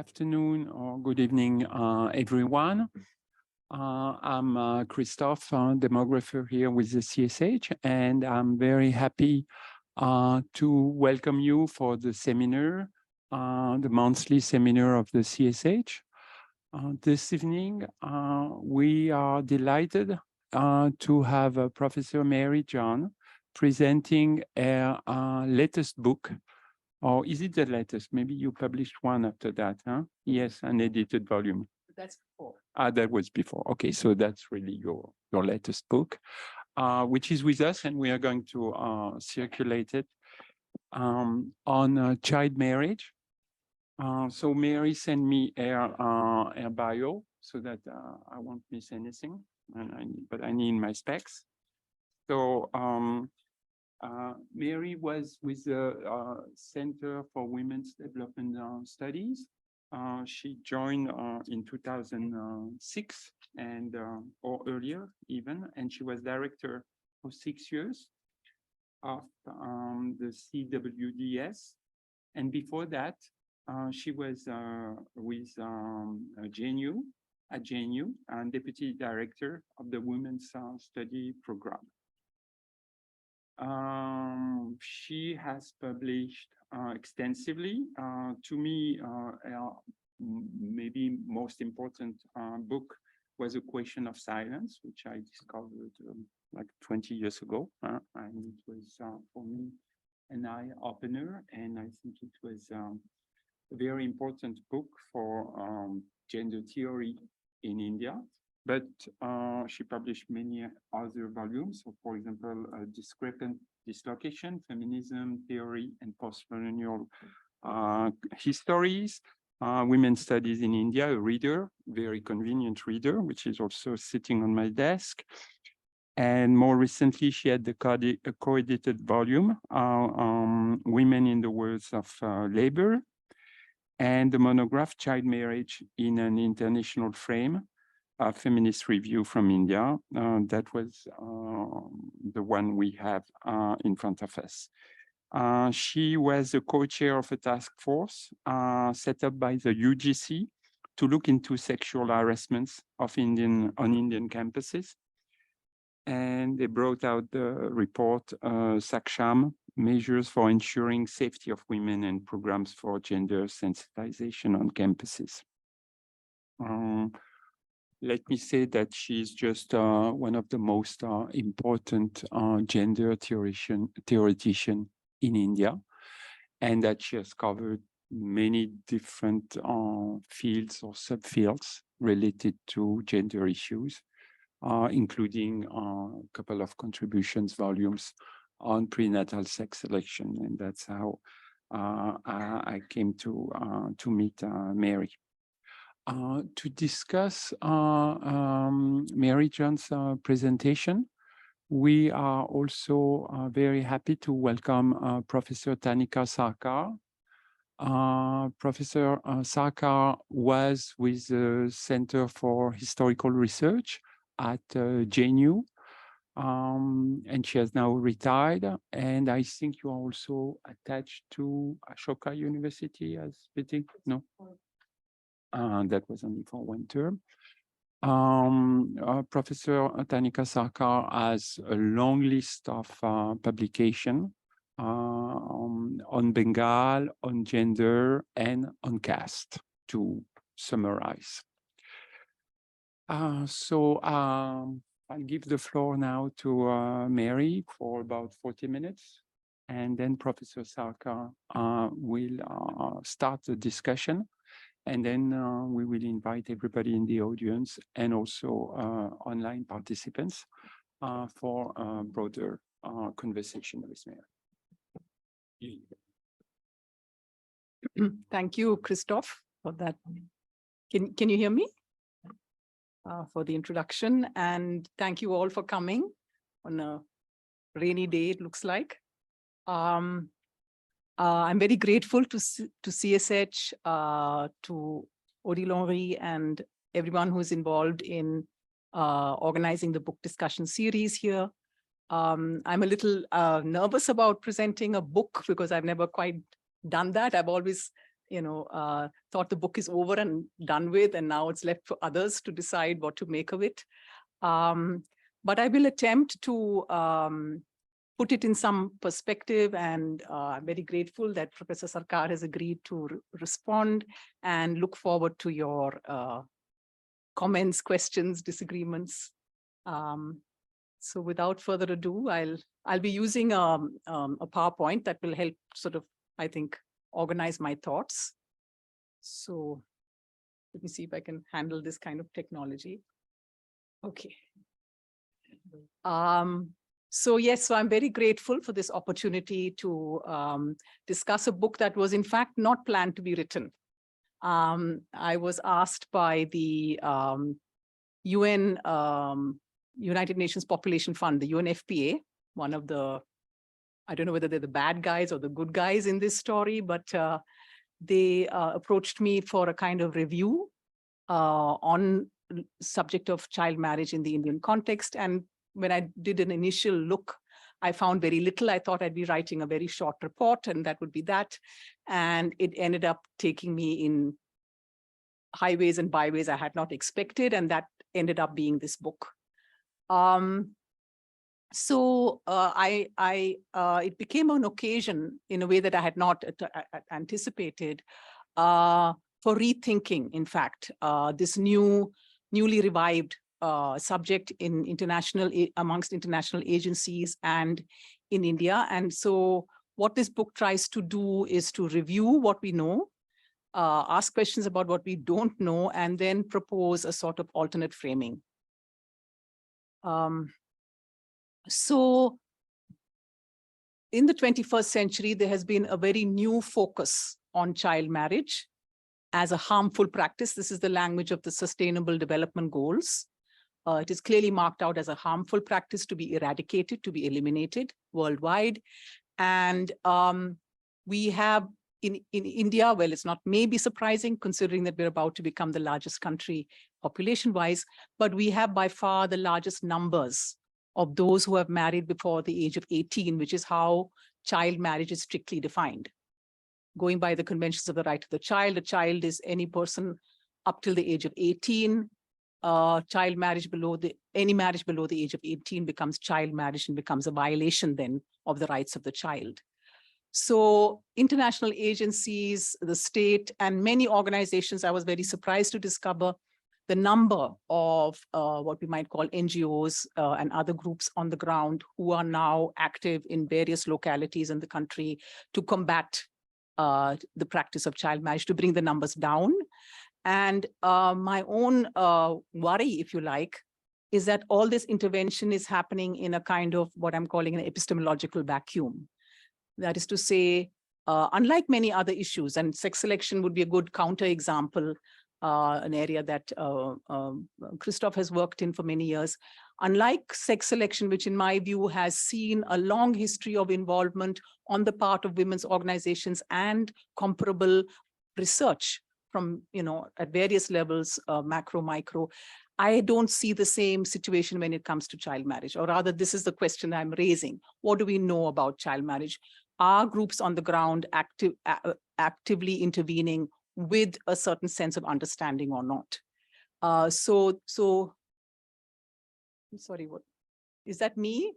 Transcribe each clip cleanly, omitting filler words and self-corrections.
Afternoon or good evening, everyone. I'm Christophe, demographer here with the CSH, and I'm very happy to welcome you for the seminar, the monthly seminar of the CSH. This evening, we are delighted to have Professor Mary John presenting her latest book. Or is it the latest? Maybe you published one after that, huh? Yes, an edited volume. That's before. That was before. Okay, so that's really your latest book, which is with us, and we are going to circulate it on child marriage. So Mary sent me her bio so that I won't miss anything, but I need my specs. So Mary was with the Center for Women's Development Studies. She joined in 2006 and or earlier even, and she was director for 6 years of the CWDS. And before that, she was with GNU at GNU and deputy director of the Women's Study Program. She has published extensively. To me, maybe most important book was A Question of Silence, which I discovered like 20 years ago. And it was for me an eye-opener, and I think it was a very important book for gender theory in India. But she published many other volumes. So, for example, Discrepant Dislocation, Feminism, Theory, and Postcolonial Histories, Women's Studies in India, a reader, very convenient reader, which is also sitting on my desk. And more recently, she had the co-edited volume, Women in the Worlds of Labor, and the monograph Child Marriage in an International Frame, a feminist review from India. That was the one we have in front of us. She was the co-chair of a task force set up by the UGC to look into sexual harassments on Indian campuses. And they brought out the report, Saksham, Measures for Ensuring Safety of Women and Programs for Gender Sensitization on Campuses. Let me say that she's just one of the most important gender theoretician in India, and that she has covered many different fields or subfields related to gender issues, including a couple of contributions volumes on prenatal sex selection, and that's how I came to meet Mary. To discuss Mary John's presentation, we are also very happy to welcome Professor Tanika Sarkar. Professor Sarkar was with the Center for Historical Research at GNU, and she has now retired. And I think you are also attached to Ashoka University as fitting? No? That was only for one term. Professor Tanika Sarkar has a long list of publication on Bengal, on gender, and on caste, to summarize. So I'll give the floor now to Mary for about 40 minutes, and then Professor Sarkar will start the discussion. And then we will invite everybody in the audience and also online participants for a broader conversation with Mary. Thank you, Christophe, for that. Can you hear me? For the introduction, and thank you all for coming on a rainy day, it looks like. I'm very grateful to CSH, to Odilon and everyone who's involved in organizing the book discussion series here. I'm a little nervous about presenting a book because I've never quite done that. I've always thought the book is over and done with, and now it's left for others to decide what to make of it. But I will attempt to put it in some perspective, and I'm very grateful that Professor Sarkar has agreed to respond, and look forward to your comments, questions, disagreements. So without further ado, I'll be using a PowerPoint that will help sort of, I think, organize my thoughts. So let me see if I can handle this kind of technology. Okay. So yes, so I'm very grateful for this opportunity to discuss a book that was in fact not planned to be written. I was asked by the UN, United Nations Population Fund, the UNFPA, one of the, I don't know whether they're the bad guys or the good guys in this story, but they approached me for a kind of review on subject of child marriage in the Indian context. And when I did an initial look, I found very little. I thought I'd be writing a very short report, and that would be that. And it ended up taking me in highways and byways I had not expected, and that ended up being this book. It became an occasion in a way that I had not anticipated for rethinking, in fact, this newly revived subject in amongst international agencies and in India. And so what this book tries to do is to review what we know, ask questions about what we don't know, and then propose a sort of alternate framing. So in the 21st century, there has been a very new focus on child marriage as a harmful practice. This is the language of the Sustainable Development Goals. It is clearly marked out as a harmful practice to be eradicated, to be eliminated worldwide. And we have in India, well, it's not maybe surprising considering that we're about to become the largest country population-wise, but we have by far the largest numbers of those who have married before the age of 18, which is how child marriage is strictly defined. Going by the conventions of the right of the child, a child is any person up till the age of 18. Child marriage any marriage below the age of 18 becomes child marriage and becomes a violation then of the rights of the child. So international agencies, the state, and many organizations, I was very surprised to discover the number of what we might call NGOs and other groups on the ground who are now active in various localities in the country to combat the practice of child marriage, to bring the numbers down. And my own worry, if you like, is that all this intervention is happening in a kind of what I'm calling an epistemological vacuum. That is to say, unlike many other issues, and sex selection would be a good counterexample, an area that Christoph has worked in for many years. Unlike sex selection, which in my view has seen a long history of involvement on the part of women's organizations and comparable research from, at various levels, macro, micro, I don't see the same situation when it comes to child marriage, or rather, this is the question I'm raising. What do we know about child marriage? Are groups on the ground actively intervening with a certain sense of understanding or not? I'm sorry, what is that me?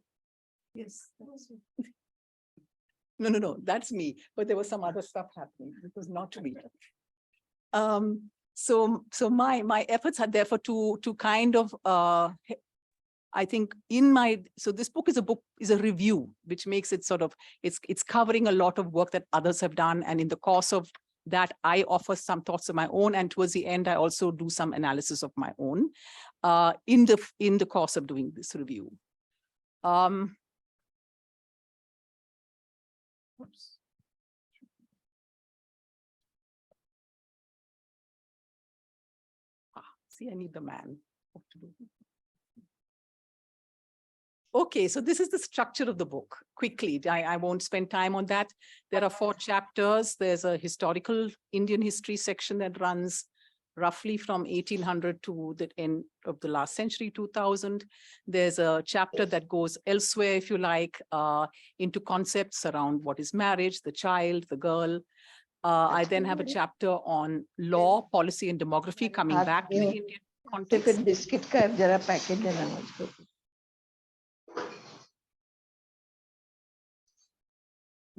Yes. No, that's me. But there was some other stuff happening. It was not me. So my efforts are therefore to kind of I think so this book is a review, which makes it sort of, it's covering a lot of work that others have done. And in the course of that, I offer some thoughts of my own. And towards the end, I also do some analysis of my own in the course of doing this review. Oops. See, I need the man. Okay, so this is the structure of the book. Quickly, I won't spend time on that. There are 4 chapters. There's a historical Indian history section that runs roughly from 1800 to the end of the last century, 2000. There's a chapter that goes elsewhere, if you like, into concepts around what is marriage, the child, the girl. I then have a chapter on law, policy, and demography, coming back to the Indian context. Biscuit का जरा packet देना मुझको.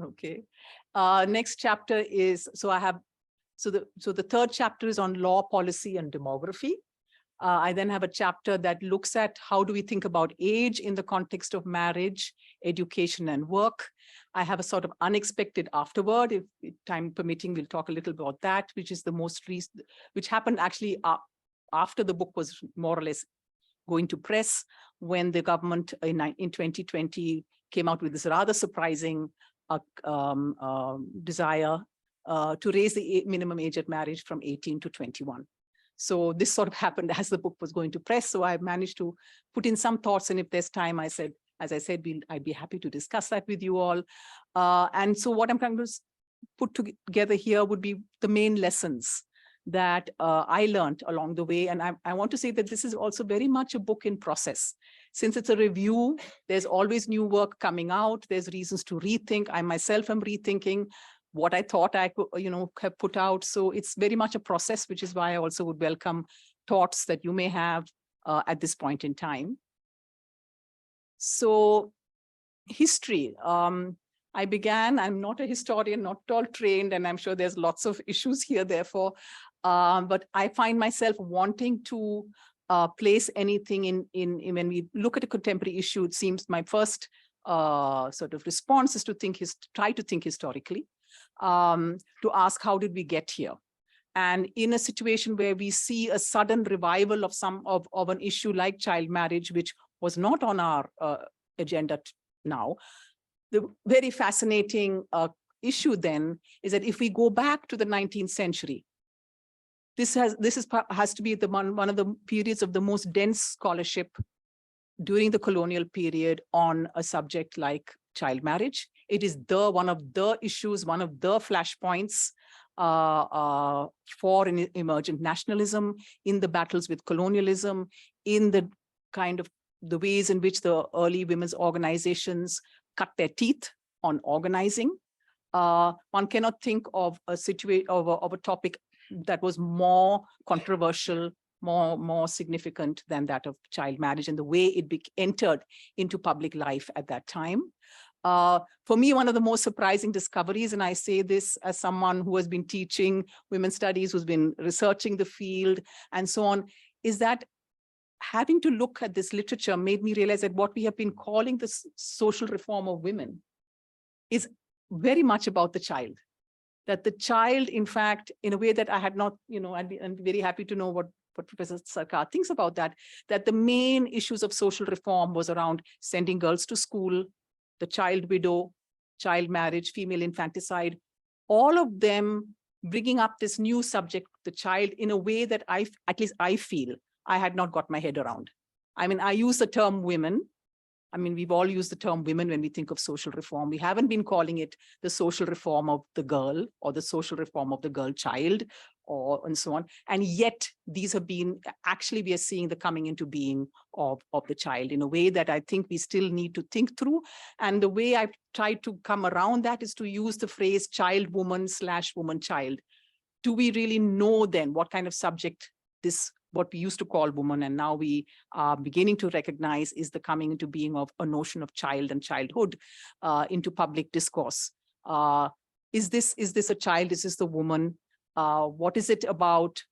Okay. Next chapter is, so the third chapter is on law, policy, and demography. I then have a chapter that looks at how do we think about age in the context of marriage, education, and work. I have a sort of unexpected afterword. If time permitting, we'll talk a little about that, which is the most recent, which happened actually after the book was more or less going to press, when the government in 2020 came out with this rather surprising desire to raise the minimum age at marriage from 18 to 21. So this sort of happened as the book was going to press. So I managed to put in some thoughts, and if there's time, as I said, I'd be happy to discuss that with you all. And so what I'm trying to put together here would be the main lessons that I learned along the way. And I want to say that this is also very much a book in process. Since it's a review, there's always new work coming out. There's reasons to rethink. I myself am rethinking what I thought I could, have put out. So it's very much a process, which is why I also would welcome thoughts that you may have at this point in time. So history. I began, I'm not a historian, not at all trained, and I'm sure there's lots of issues here, therefore, but I find myself wanting to place anything in when we look at a contemporary issue. It seems my first sort of response is to try to think historically, to ask how did we get here? And in a situation where we see a sudden revival of an issue like child marriage, which was not on our agenda now, the very fascinating issue then is that if we go back to the 19th century, this has to be one of the periods of the most dense scholarship during the colonial period on a subject like child marriage. It is one of the issues, one of the flashpoints for an emergent nationalism, in the battles with colonialism, in the kind of the ways in which the early women's organizations cut their teeth on organizing. One cannot think of a situation of a topic that was more controversial, more significant than that of child marriage and the way it entered into public life at that time. For me, one of the most surprising discoveries, and I say this as someone who has been teaching women's studies, who's been researching the field and so on, is that having to look at this literature made me realize that what we have been calling the social reform of women is very much about the child. That the child, in fact, in a way that I had not, I'd be very happy to know what Professor Sarkar thinks about that the main issues of social reform was around sending girls to school, the child widow, child marriage, female infanticide, all of them bringing up this new subject, the child, in a way that at least I feel I had not got my head around. I mean, I use the term women. I mean, we've all used the term women when we think of social reform. We haven't been calling it the social reform of the girl or the social reform of the girl child and so on. And yet these have been, actually we are seeing the coming into being of the child in a way that I think we still need to think through. And the way I've tried to come around that is to use the phrase child woman / woman child. Do we really know then what kind of subject what we used to call woman, and now we are beginning to recognize is the coming into being of a notion of child and childhood into public discourse. Is this a child? Is this the woman? What is it about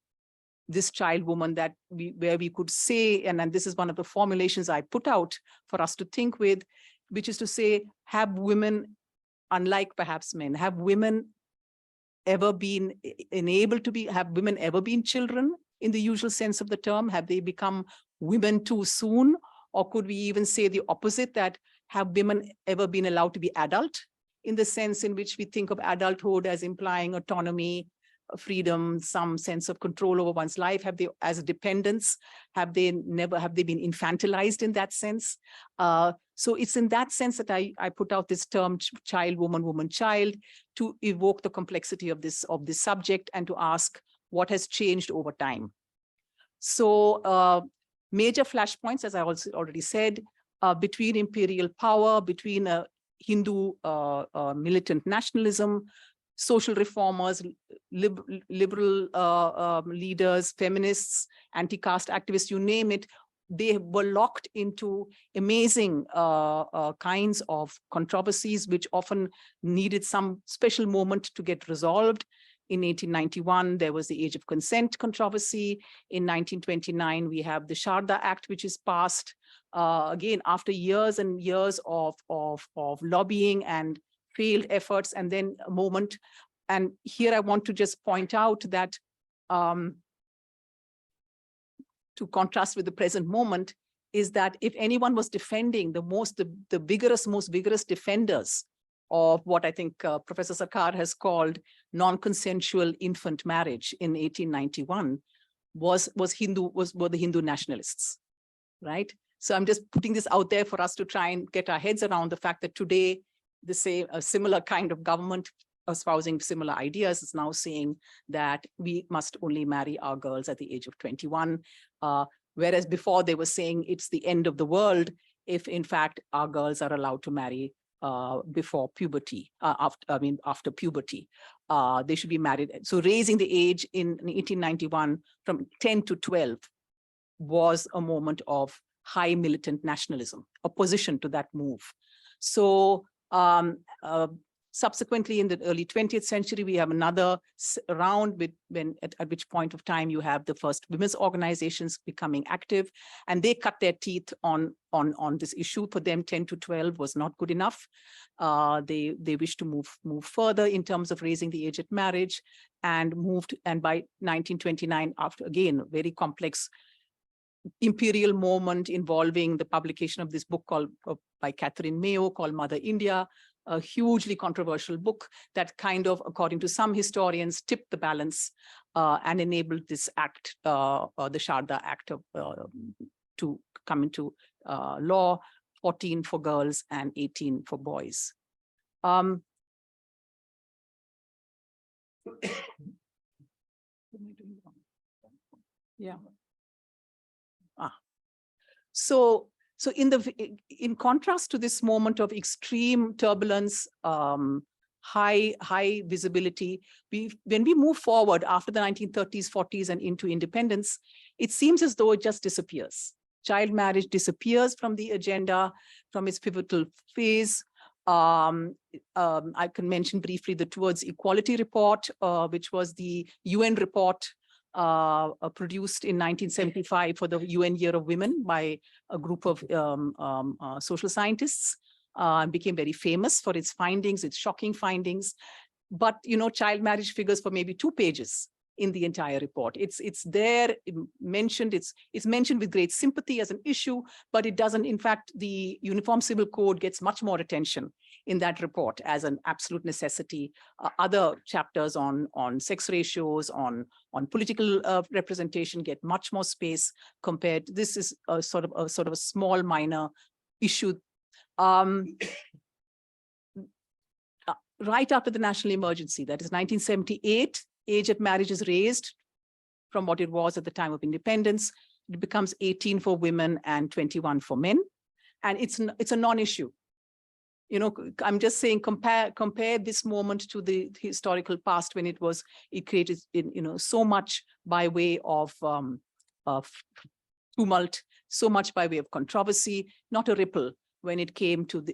this child woman that where we could say, and this is one of the formulations I put out for us to think with, which is to say, have women, unlike perhaps men, have women ever been have women ever been children? In the usual sense of the term, have they become women too soon? Or could we even say the opposite, that have women ever been allowed to be adult, in the sense in which we think of adulthood as implying autonomy, freedom, some sense of control over one's life? Have they, as dependents, have they been infantilized in that sense? So it's in that sense that I put out this term child, woman, woman, child, to evoke the complexity of this subject and to ask, what has changed over time? So major flashpoints, as I also already said, between imperial power, between a Hindu militant nationalism, social reformers, liberal leaders, feminists, anti-caste activists, you name it, they were locked into amazing kinds of controversies, which often needed some special moment to get resolved. In 1891, there was the age of consent controversy. In 1929, we have the Sharda Act, which is passed, again, after years and years of lobbying and failed efforts, and then a moment. And here I want to just point out that to contrast with the present moment is that if anyone was defending the vigorous, most vigorous defenders of what I think Professor Sarkar has called non-consensual infant marriage in 1891 were the Hindu nationalists, right? So I'm just putting this out there for us to try and get our heads around the fact that today a similar kind of government espousing similar ideas is now saying that we must only marry our girls at the age of 21, whereas before they were saying it's the end of the world if in fact our girls are allowed to marry before puberty, after puberty. They should be married. So raising the age in 1891 from 10 to 12 was a moment of high militant nationalism, opposition to that move. So subsequently, in the early 20th century, we have another round at which point of time you have the first women's organizations becoming active, and they cut their teeth on this issue. For them, 10 to 12 was not good enough. They wished to move further in terms of raising the age at marriage, and by 1929, after again a very complex imperial moment involving the publication of this book by Catherine Mayo called Mother India, a hugely controversial book that kind of, according to some historians, tipped the balance and enabled this act, the Sharda Act, to come into law, 14 for girls and 18 for boys. Yeah. So in contrast to this moment of extreme turbulence, high visibility, when we move forward after the 1930s, 40s, and into independence, it seems as though it just disappears. Child marriage disappears from the agenda, from its pivotal phase. I can mention briefly the Towards Equality report, which was the UN report produced in 1975 for the UN Year of Women by a group of social scientists, became very famous for its findings, its shocking findings. But, child marriage figures for maybe 2 pages in the entire report. It's there, mentioned, it's mentioned with great sympathy as an issue, but it doesn't, in fact, the Uniform Civil Code gets much more attention in that report as an absolute necessity. Other chapters on sex ratios, on political representation get much more space compared. This is a sort of a small minor issue. Right after the national emergency, that is 1978, age at marriage is raised from what it was at the time of independence. It becomes 18 for women and 21 for men. And it's a non-issue. I'm just saying, compare this moment to the historical past when it created, so much by way of tumult, so much by way of controversy, not a ripple when it came to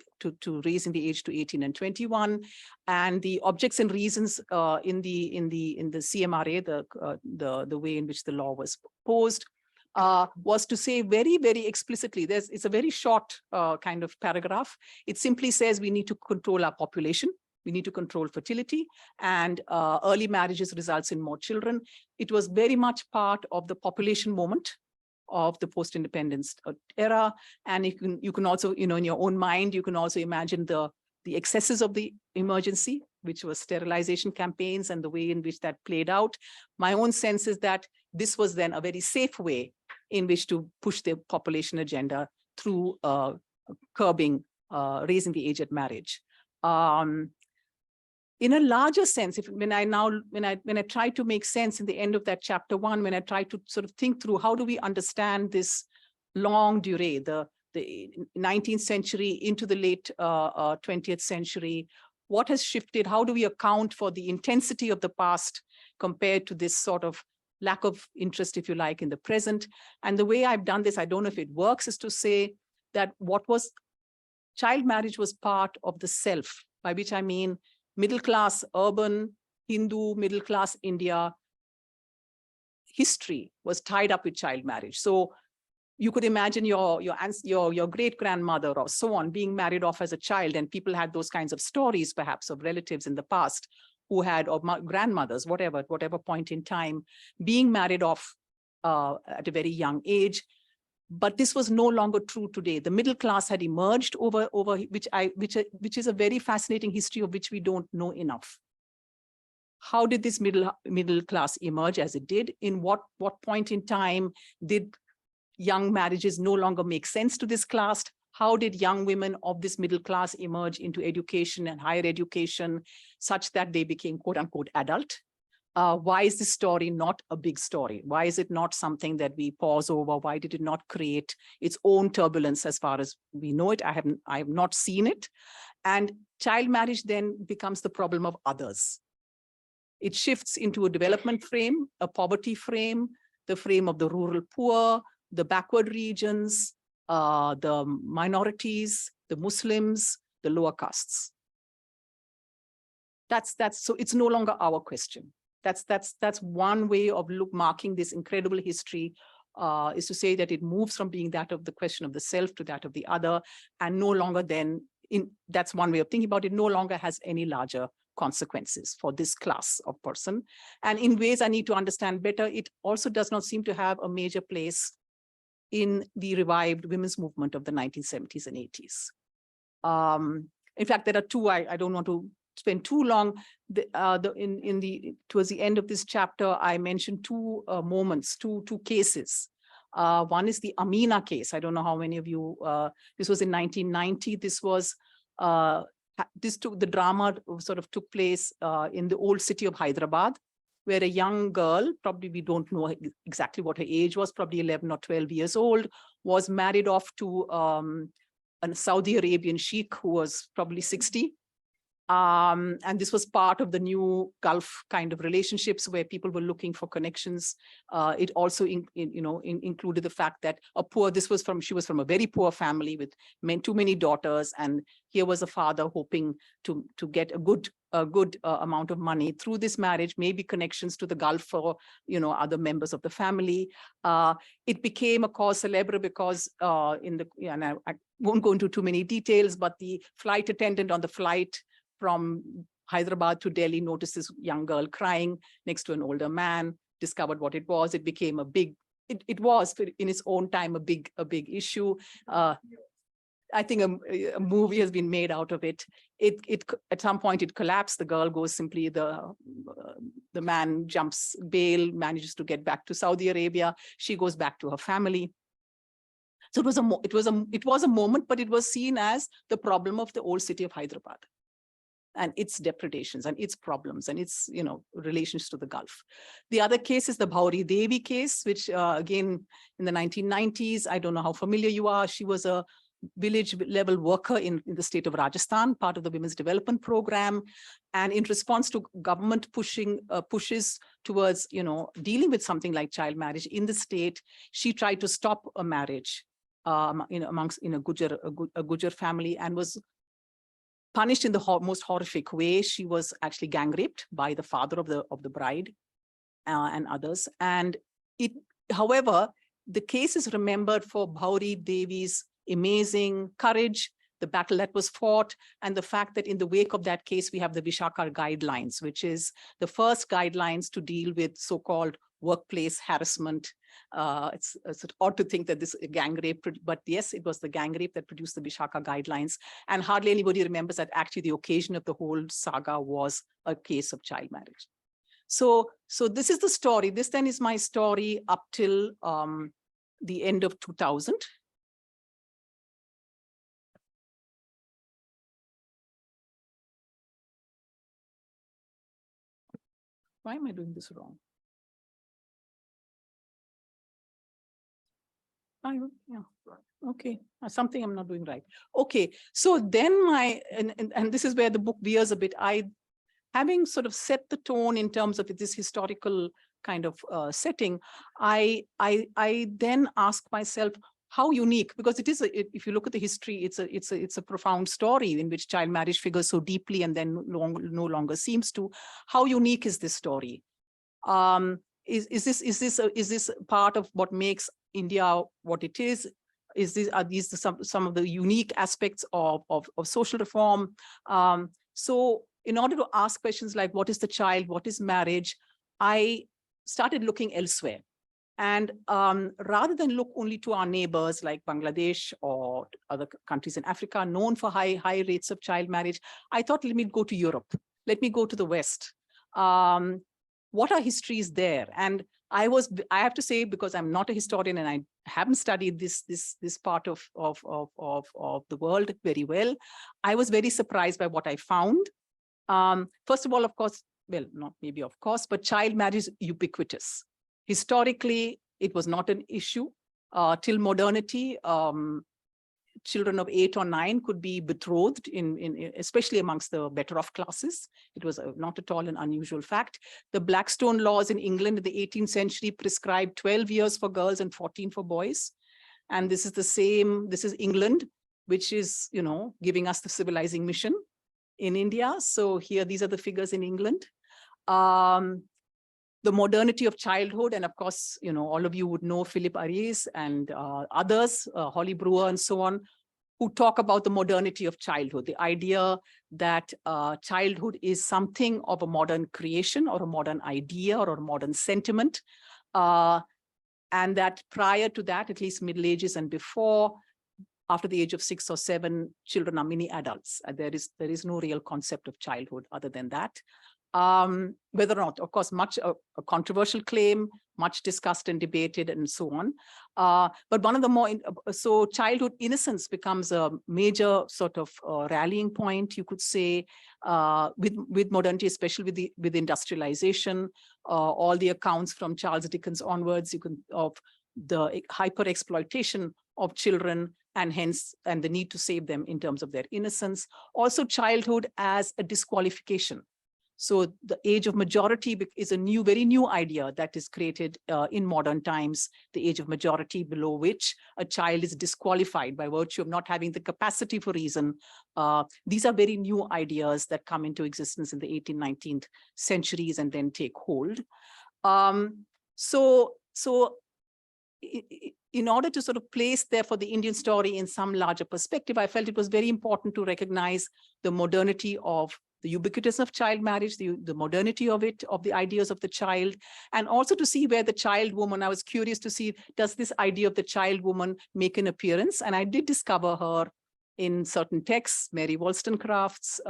raising the age to 18 and 21, and the objects and reasons in the CMRA, the way in which the law was posed, was to say very, very explicitly, it's a very short kind of paragraph. It simply says we need to control our population. We need to control fertility, and early marriages results in more children. It was very much part of the population moment of the post-independence era. And you can also, in your own mind, you can also imagine the excesses of the emergency, which was sterilization campaigns and the way in which that played out. My own sense is that this was then a very safe way in which to push the population agenda through curbing, raising the age at marriage. In a larger sense, when I try to make sense in the end of that chapter 1, when I try to sort of think through how do we understand this longue durée, the 19th century into the late 20th century, what has shifted? How do we account for the intensity of the past compared to this sort of lack of interest, if you like, in the present? And the way I've done this, I don't know if it works, is to say that child marriage was part of the self, by which I mean middle-class, urban, Hindu, middle-class India history was tied up with child marriage. So you could imagine your great-grandmother or so on being married off as a child, and people had those kinds of stories, perhaps, of relatives in the past who had, or grandmothers, whatever, at whatever point in time, being married off at a very young age. But this was no longer true today. The middle class had emerged over which is a very fascinating history of which we don't know enough. How did this middle class emerge as it did? In what point in time did young marriages no longer make sense to this class? How did young women of this middle class emerge into education and higher education such that they became quote unquote adult? Why is this story not a big story? Why is it not something that we pause over? Why did it not create its own turbulence as far as we know it? I have not seen it. And child marriage then becomes the problem of others. It shifts into a development frame, a poverty frame, the frame of the rural poor, the backward regions, the minorities, the Muslims, the lower castes. So it's no longer our question. That's one way of marking this incredible history, is to say that it moves from being that of the question of the self to that of the other, and no longer then, that's one way of thinking about it, no longer has any larger consequences for this class of person. And in ways I need to understand better, it also does not seem to have a major place in the revived women's movement of the 1970s and 80s. In fact, there are two, I don't want to spend too long. Towards the end of this chapter, I mentioned two moments, two cases. One is the Amina case. I don't know how many of you, this was in 1990. This was, the drama sort of took place in the old city of Hyderabad, where a young girl, probably we don't know exactly what her age was, probably 11 or 12 years old, was married off to a Saudi Arabian sheikh who was probably 60. And this was part of the new Gulf kind of relationships where people were looking for connections. It also included the fact that she was from a very poor family with too many daughters, and here was a father hoping to get a good amount of money through this marriage, maybe connections to the Gulf for other members of the family. It became a cause célèbre because and I won't go into too many details, but the flight attendant on the flight from Hyderabad to Delhi noticed this young girl crying next to an older man, discovered what it was. It became it was in its own time a big issue. I think a movie has been made out of it. At some point it collapsed. The girl goes simply, the man jumps bail, manages to get back to Saudi Arabia. She goes back to her family. So it was a moment, but it was seen as the problem of the old city of Hyderabad and its depredations and its problems and its relations to the Gulf. The other case is the Bhauri Devi case, which again in the 1990s, I don't know how familiar you are. She was a village level worker in the state of Rajasthan, part of the Women's Development Program. And in response to government pushes towards dealing with something like child marriage in the state, she tried to stop a marriage amongst a Gujar family, and was punished in the most horrific way. She was actually gang raped by the father of the bride and others. And however, the case is remembered for Bhauri Devi's amazing courage, the battle that was fought, and the fact that in the wake of that case, we have the Vishaka guidelines, which is the first guidelines to deal with so-called workplace harassment. It's odd to think that this gang rape, but yes, it was the gang rape that produced the Vishaka guidelines. And hardly anybody remembers that actually the occasion of the whole saga was a case of child marriage. So this is the story. This then is my story up till the end of 2000. Why am I doing this wrong? Yeah. Okay, something I'm not doing right. Okay, so then and this is where the book veers a bit. Having sort of set the tone in terms of this historical kind of setting, I then ask myself how unique, because it is if you look at the history, it's a profound story in which child marriage figures so deeply and then no longer seems to. How unique is this story? Is this part of what makes India what it is? Are these some of the unique aspects of social reform? So in order to ask questions like what is the child, what is marriage, I started looking elsewhere. And rather than look only to our neighbors like Bangladesh or other countries in Africa known for high rates of child marriage, I thought, let me go to Europe. Let me go to the West. What are histories there? And I have to say, because I'm not a historian and I haven't studied this part of the world very well, I was very surprised by what I found. First of all, of course, well, not maybe of course, but child marriage is ubiquitous. Historically, it was not an issue. Till modernity, children of 8 or 9 could be betrothed, especially amongst the better off classes. It was not at all an unusual fact. The Blackstone laws in England in the 18th century prescribed 12 years for girls and 14 for boys. And this is the same, this is England, which is, giving us the civilizing mission in India. So here, these are the figures in England. The modernity of childhood, and of course, all of you would know Philip Aries and others, Holly Brewer and so on, who talk about the modernity of childhood, the idea that childhood is something of a modern creation or a modern idea or a modern sentiment. And that prior to that, at least Middle Ages and before, after the age of 6 or 7, children are mini adults. There is no real concept of childhood other than that. Whether or not, of course, much a controversial claim, much discussed and debated and so on. But one of the more, so childhood innocence becomes a major sort of rallying point, you could say, with modernity, especially with industrialization, all the accounts from Charles Dickens onwards, of the hyper exploitation of children and hence, and the need to save them in terms of their innocence. Also childhood as a disqualification. So the age of majority is a very new idea that is created in modern times, the age of majority below which a child is disqualified by virtue of not having the capacity for reason. These are very new ideas that come into existence in the 18th, 19th centuries and then take hold. So in order to sort of place therefore the Indian story in some larger perspective, I felt it was very important to recognize the modernity of the ubiquitous of child marriage, the modernity of it, of the ideas of the child, and also to see where the child woman, I was curious to see, does this idea of the child woman make an appearance? And I did discover her in certain texts, Mary Wollstonecraft's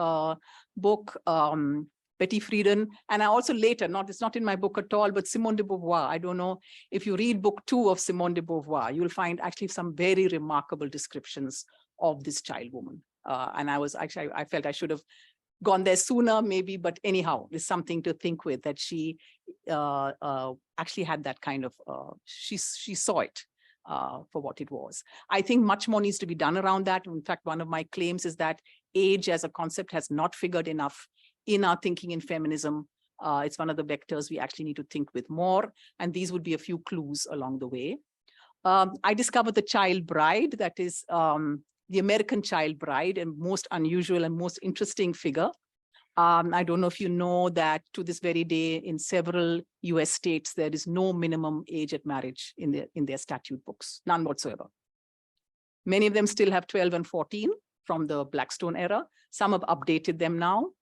book, Betty Friedan, and I also later, it's not in my book at all, but Simone de Beauvoir. I don't know if you read book 2 of Simone de Beauvoir, you'll find actually some very remarkable descriptions of this child woman. And I felt I should have gone there sooner, maybe, but anyhow, there's something to think with that she actually had that kind of, she saw it for what it was. I think much more needs to be done around that. In fact, one of my claims is that age as a concept has not figured enough in our thinking in feminism. It's one of the vectors we actually need to think with more, and these would be a few clues along the way. I discovered the child bride, that is the American child bride, and most unusual and most interesting figure. I don't know if you know that to this very day in several US states, there is no minimum age at marriage in their statute books, none whatsoever. Many of them still have 12 and 14 from the Blackstone era. Some have updated them now.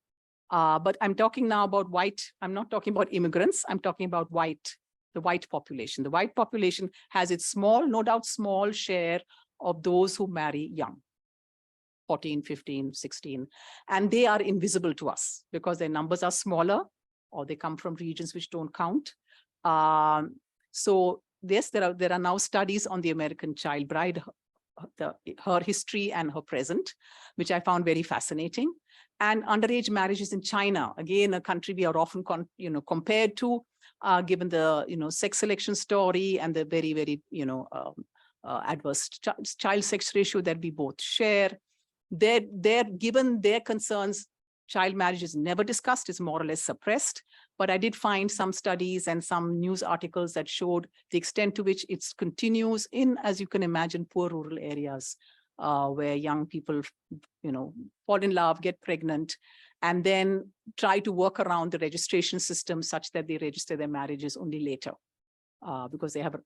But I'm talking now about white. I'm not talking about immigrants. I'm talking about the white population. The white population has its small, no doubt small share of those who marry young, 14, 15, 16, and they are invisible to us because their numbers are smaller or they come from regions which don't count. So yes, there are now studies on the American child bride, her history and her present, which I found very fascinating. And underage marriages in China, again, a country we are often compared to, given the sex selection story and the very, very adverse child sex ratio that we both share. Given their concerns, child marriage is never discussed, it's more or less suppressed. But I did find some studies and some news articles that showed the extent to which it continues in, as you can imagine, poor rural areas where young people, fall in love, get pregnant, and then try to work around the registration system such that they register their marriages only later because they have,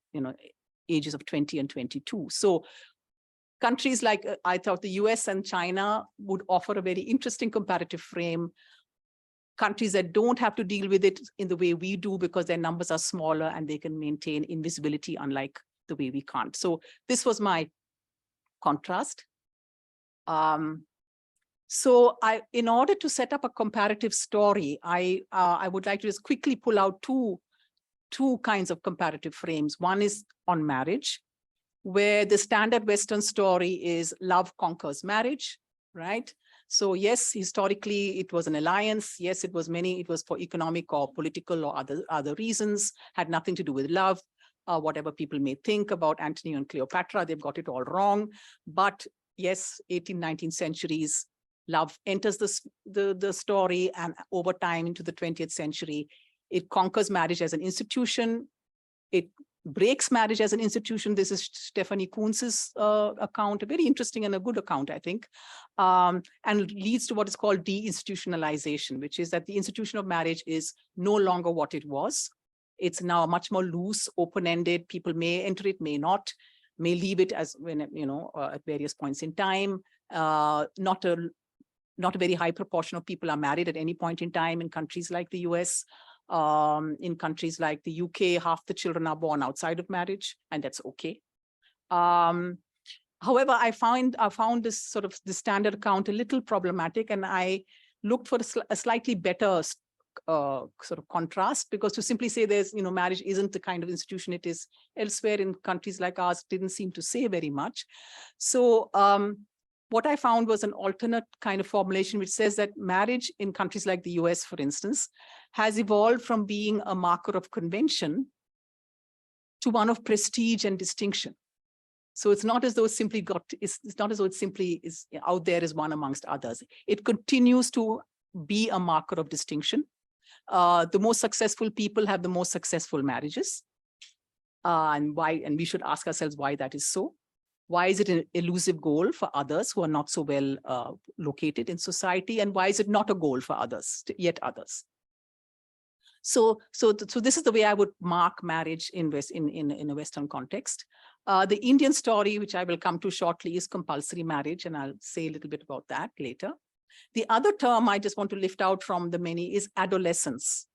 ages of 20 and 22. So countries like, I thought the US and China would offer a very interesting comparative frame. Countries that don't have to deal with it in the way we do because their numbers are smaller and they can maintain invisibility, unlike the way we can't. So this was my contrast. So in order to set up a comparative story, I would like to just quickly pull out two kinds of comparative frames. One is on marriage, where the standard Western story is love conquers marriage, right? So yes, historically, it was an alliance. Yes, it was for economic or political or other reasons, had nothing to do with love. Whatever people may think about Antony and Cleopatra, they've got it all wrong. But yes, 18th, 19th centuries, love enters the story, and over time into the 20th century, it conquers marriage as an institution. It breaks marriage as an institution. This is Stephanie Kunz's account, a very interesting and a good account, I think, and leads to what is called deinstitutionalization, which is that the institution of marriage is no longer what it was. It's now much more loose, open-ended. People may enter it, may not, may leave it as when at various points in time. Not a very high proportion of people are married at any point in time in countries like the US. In countries like the UK, half the children are born outside of marriage, and that's okay. However, I found this sort of the standard account a little problematic, and I looked for a slightly better sort of contrast, because to simply say there's, marriage isn't the kind of institution it is elsewhere in countries like ours didn't seem to say very much. So what I found was an alternate kind of formulation, which says that marriage in countries like the US, for instance, has evolved from being a marker of convention to one of prestige and distinction. So it's not as though it's not as though it simply is out there as one amongst others. It continues to be a marker of distinction. The most successful people have the most successful marriages. And we should ask ourselves why that is so. Why is it an elusive goal for others who are not so well located in society? And why is it not a goal for others, yet others? So this is the way I would mark marriage in a Western context. The Indian story, which I will come to shortly, is compulsory marriage, and I'll say a little bit about that later. The other term I just want to lift out from the many is adolescence.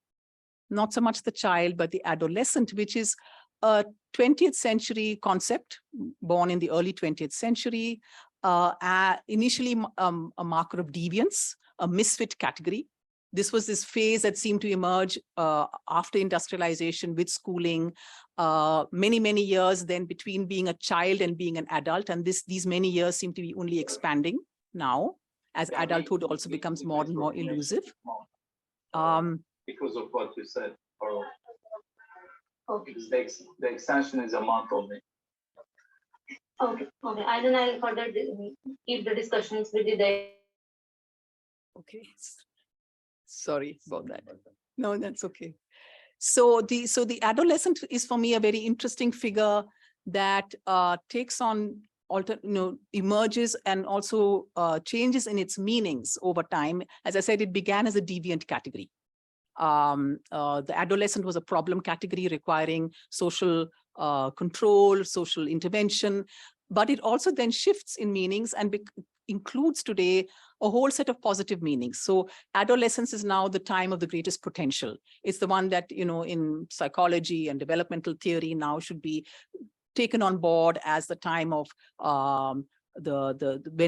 Not so much the child, but the adolescent, which is a 20th century concept, born in the early 20th century, initially a marker of deviance, a misfit category. This was this phase that seemed to emerge after industrialization with schooling, many years then between being a child and being an adult. And these many years seem to be only expanding now as adulthood also becomes more and more elusive. Because of what you said, or Okay. the extension is a month only. Okay. And then I'll further keep the discussions with the. Okay. Sorry about that. No, that's okay. So the adolescent is for me a very interesting figure that takes on emerges and also changes in its meanings over time. As I said, it began as a deviant category. The adolescent was a problem category requiring social control, social intervention, but it also then shifts in meanings and includes today a whole set of positive meanings. So adolescence is now the time of the greatest potential. It's the one that, in psychology and developmental theory now should be taken on board as the time of when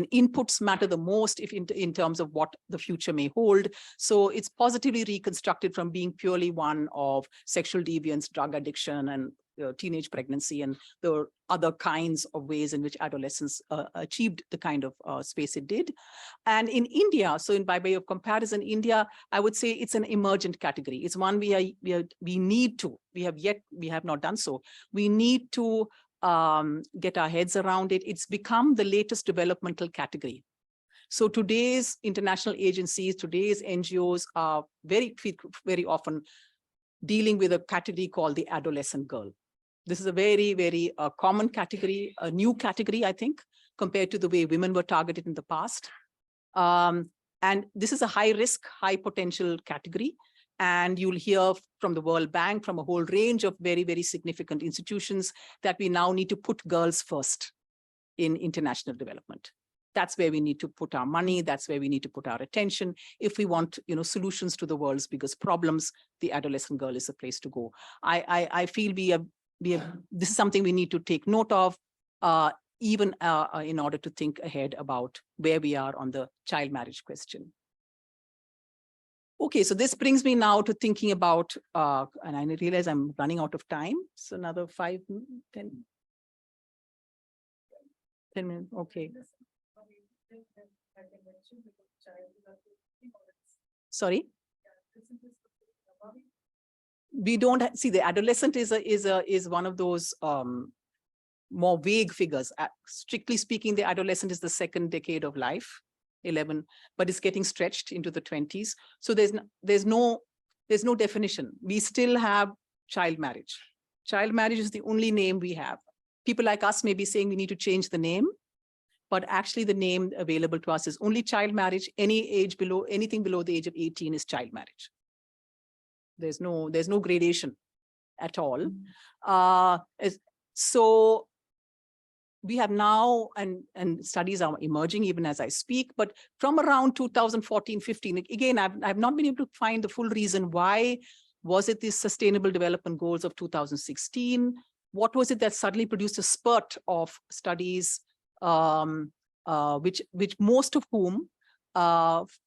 inputs matter the most, if in terms of what the future may hold. So it's positively reconstructed from being purely one of sexual deviance, drug addiction, and teenage pregnancy, and the other kinds of ways in which adolescence achieved the kind of space it did. And in India, so by way of comparison, India, I would say it's an emergent category. It's one we have not done so. We need to get our heads around it. It's become the latest developmental category. So today's international agencies, today's NGOs are very often dealing with a category called the adolescent girl. This is a very, very common category, a new category, I think, compared to the way women were targeted in the past. And this is a high risk, high potential category. And you'll hear from the World Bank, from a whole range of very, very significant institutions, that we now need to put girls first in international development. That's where we need to put our money. That's where we need to put our attention. If we want, solutions to the world's biggest problems, the adolescent girl is a place to go. I feel this is something we need to take note of, even in order to think ahead about where we are on the child marriage question. Okay, so this brings me now to thinking about, and I realize I'm running out of time. So another 5, 10 minutes, okay. Sorry? We don't see the adolescent is one of those more vague figures. Strictly speaking, the adolescent is the second decade of life, 11, but it's getting stretched into the 20s. So there's no definition. We still have child marriage. Child marriage is the only name we have. People like us may be saying we need to change the name, but actually the name available to us is only child marriage. Anything below the age of 18 is child marriage. There's no gradation at all. So we have now, and studies are emerging even as I speak, but from around 2014-15, again, I've not been able to find the full reason why. Was it these Sustainable Development Goals of 2016? What was it that suddenly produced a spurt of studies, which most of whom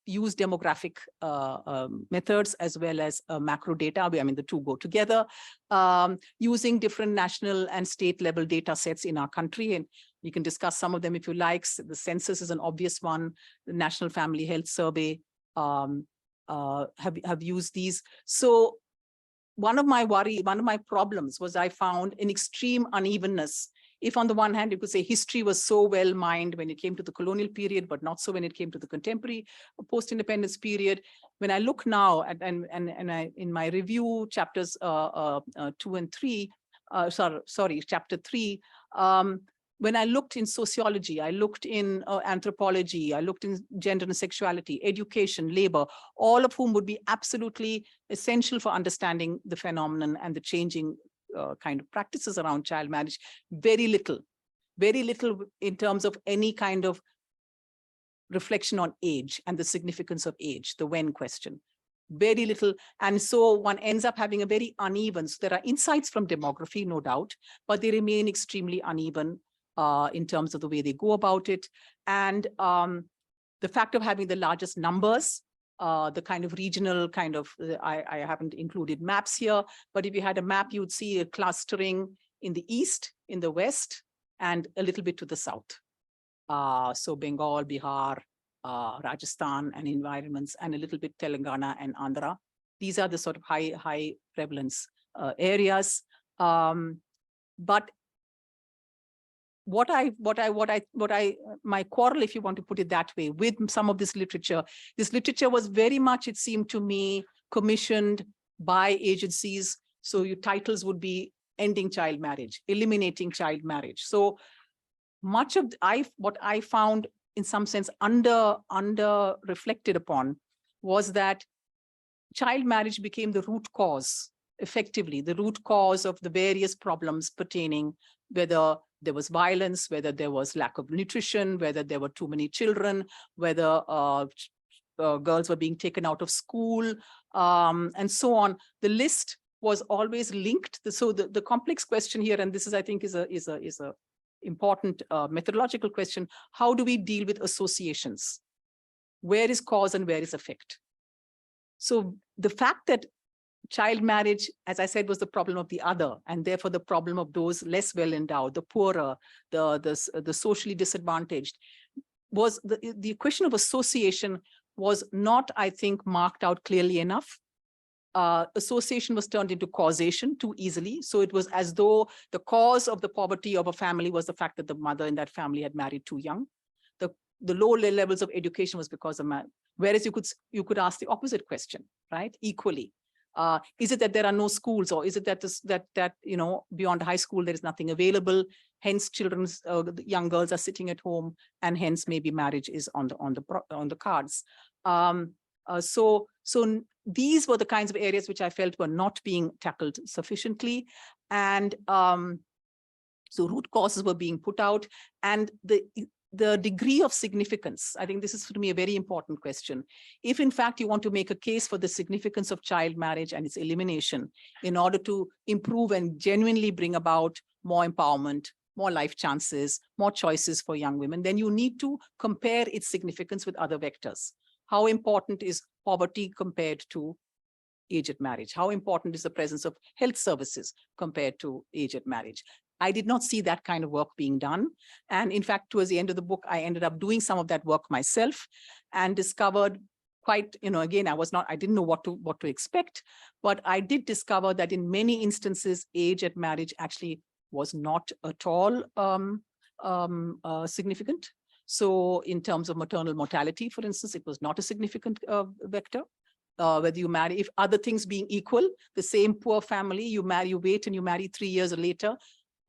use demographic methods as well as macro data. I mean, the two go together, using different national and state level data sets in our country. And you can discuss some of them if you like. The census is an obvious one. The National Family Health Survey have used these. So one of my problems was I found an extreme unevenness. If on the one hand, you could say history was so well mined when it came to the colonial period, but not so when it came to the contemporary post-independence period. When I look now at, in my review chapters 2 and 3, chapter 3, when I looked in sociology, I looked in anthropology, I looked in gender and sexuality, education, labor, all of whom would be absolutely essential for understanding the phenomenon and the changing kind of practices around child marriage. Very little in terms of any kind of reflection on age and the significance of age, the when question. Very little. And so one ends up having a very uneven. So there are insights from demography, no doubt, but they remain extremely uneven in terms of the way they go about it. And the fact of having the largest numbers, the kind of regional kind of, I haven't included maps here, but if you had a map, you'd see a clustering in the east, in the west, and a little bit to the south. So Bengal, Bihar, Rajasthan and environments, and a little bit Telangana and Andhra. These are the sort of high prevalence areas. But my quarrel, if you want to put it that way, with some of this literature was very much, it seemed to me, commissioned by agencies. So your titles would be ending child marriage, eliminating child marriage. So much of what I found in some sense under reflected upon was that child marriage became the root cause, effectively, the root cause of the various problems pertaining, whether there was violence, whether there was lack of nutrition, whether there were too many children, whether girls were being taken out of school, and so on. The list was always linked. So the complex question here, and this is, I think, is a important methodological question. How do we deal with associations? Where is cause and where is effect? So the fact that child marriage, as I said, was the problem of the other, and therefore the problem of those less well endowed, the poorer, the socially disadvantaged, was the question of association was not, I think, marked out clearly enough. association was turned into causation too easily. So it was as though the cause of the poverty of a family was the fact that the mother in that family had married too young. The low levels of education was because of man. Whereas you could ask the opposite question, right? Equally. Is it that there are no schools, or is it that beyond high school there is nothing available? Hence, the young girls are sitting at home, and hence maybe marriage is on the cards. So these were the kinds of areas which I felt were not being tackled sufficiently, and so root causes were being put out, and the degree of significance. I think this is, for me, a very important question. If, in fact, you want to make a case for the significance of child marriage and its elimination in order to improve and genuinely bring about more empowerment, more life chances, more choices for young women, then you need to compare its significance with other vectors. How important is poverty compared to age at marriage? How important is the presence of health services compared to age at marriage? I did not see that kind of work being done. And in fact, towards the end of the book, I ended up doing some of that work myself and discovered quite, again, I didn't know what to expect, but I did discover that in many instances, age at marriage actually was not at all significant. So in terms of maternal mortality, for instance, it was not a significant vector. Whether you marry, if other things being equal, the same poor family, you wait and you marry 3 years later,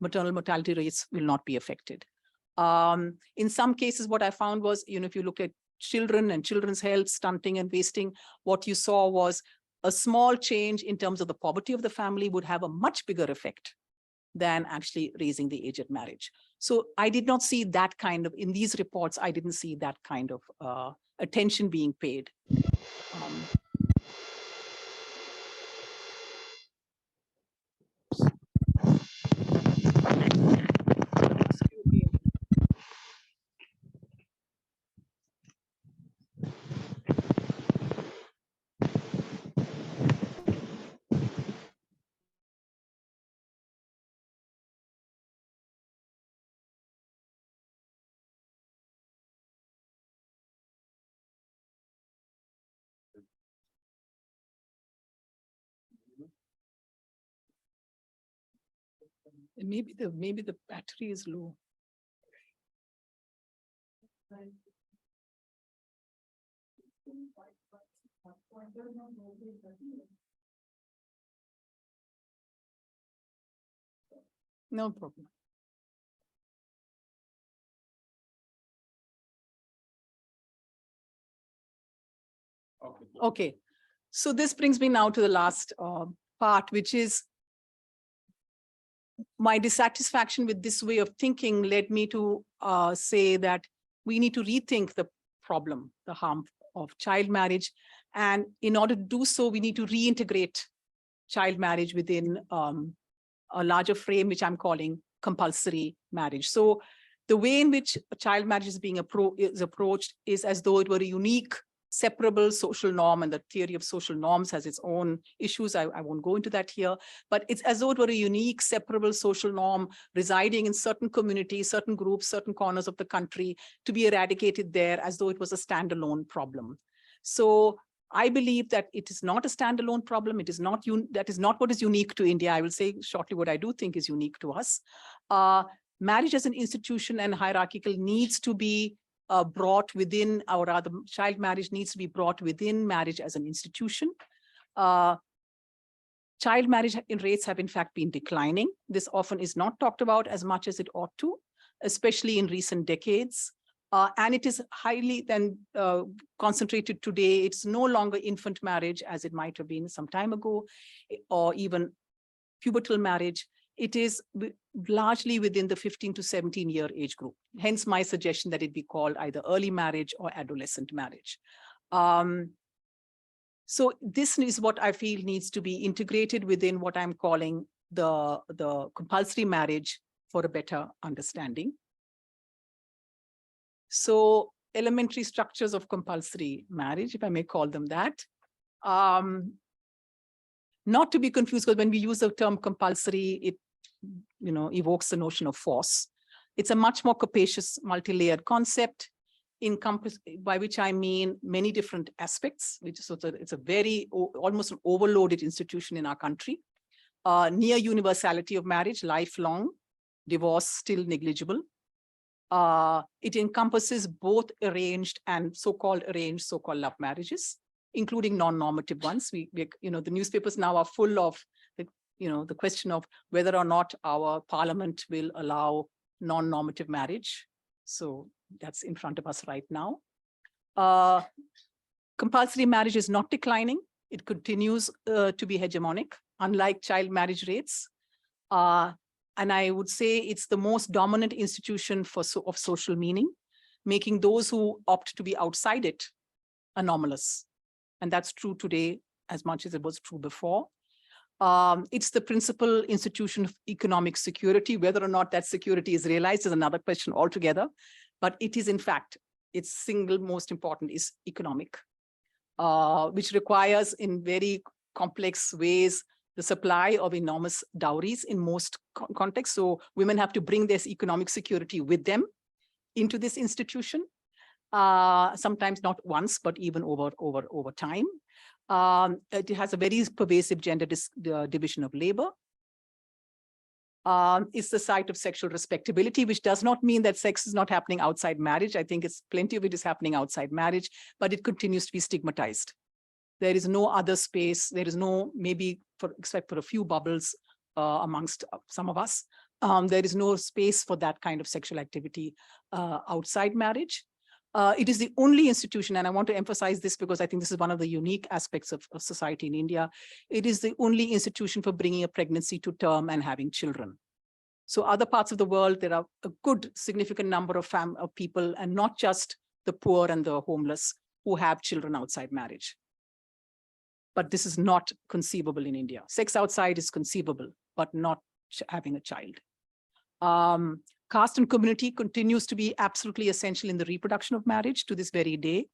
maternal mortality rates will not be affected. In some cases, what I found was, if you look at children and children's health, stunting and wasting, what you saw was a small change in terms of the poverty of the family would have a much bigger effect than actually raising the age at marriage. So I did not see that kind of, in these reports, I didn't see that kind of attention being paid. Maybe the battery is low. No problem. Okay. So this brings me now to the last part, which is my dissatisfaction with this way of thinking led me to say that we need to rethink the problem, the harm of child marriage. And in order to do so, we need to reintegrate child marriage within a larger frame, which I'm calling compulsory marriage. So the way in which child marriage is being approached is as though it were a unique, separable social norm, and the theory of social norms has its own issues. I won't go into that here, but it's as though it were a unique, separable social norm residing in certain communities, certain groups, certain corners of the country, to be eradicated there as though it was a standalone problem. So I believe that it is not a standalone problem. It is not that is not what is unique to India. I will say shortly what I do think is unique to us. Marriage as an institution and hierarchical needs to be brought within, or rather child marriage needs to be brought within marriage as an institution. Child marriage rates have in fact been declining. This often is not talked about as much as it ought to, especially in recent decades. And it is highly then concentrated today. It's no longer infant marriage as it might have been some time ago, or even pubertal marriage. It is largely within the 15 to 17-year age group. Hence my suggestion that it be called either early marriage or adolescent marriage. So this is what I feel needs to be integrated within what I'm calling the compulsory marriage for a better understanding. So elementary structures of compulsory marriage, if I may call them that. Not to be confused, because when we use the term compulsory, it evokes the notion of force. It's a much more capacious, multi-layered concept. by which I mean many different aspects, which is it's a very almost an overloaded institution in our country. Near universality of marriage, lifelong, divorce still negligible. It encompasses both arranged and so-called love marriages, including non-normative ones. We the newspapers now are full of the question of whether or not our parliament will allow non-normative marriage. So that's in front of us right now. Compulsory marriage is not declining. It continues to be hegemonic, unlike child marriage rates. And I would say it's the most dominant institution of social meaning, making those who opt to be outside it anomalous. And that's true today as much as it was true before. It's the principal institution of economic security. Whether or not that security is realized is another question altogether. But it is, in fact, its single most important is economic, which requires in very complex ways the supply of enormous dowries in most contexts. So women have to bring their economic security with them into this institution, sometimes not once, but even over time. It has a very pervasive gender division of labor. It's the site of sexual respectability, which does not mean that sex is not happening outside marriage. I think it's plenty of it is happening outside marriage, but it continues to be stigmatized. There is no other space. There is no, maybe except for a few bubbles amongst some of us, there is no space for that kind of sexual activity outside marriage. It is the only institution, and I want to emphasize this because I think this is one of the unique aspects of society in India. It is the only institution for bringing a pregnancy to term and having children. So other parts of the world, there are a good significant number of people, and not just the poor and the homeless, who have children outside marriage. But this is not conceivable in India. Sex outside is conceivable, but not having a child. Caste and community continues to be absolutely essential in the reproduction of marriage to this very day.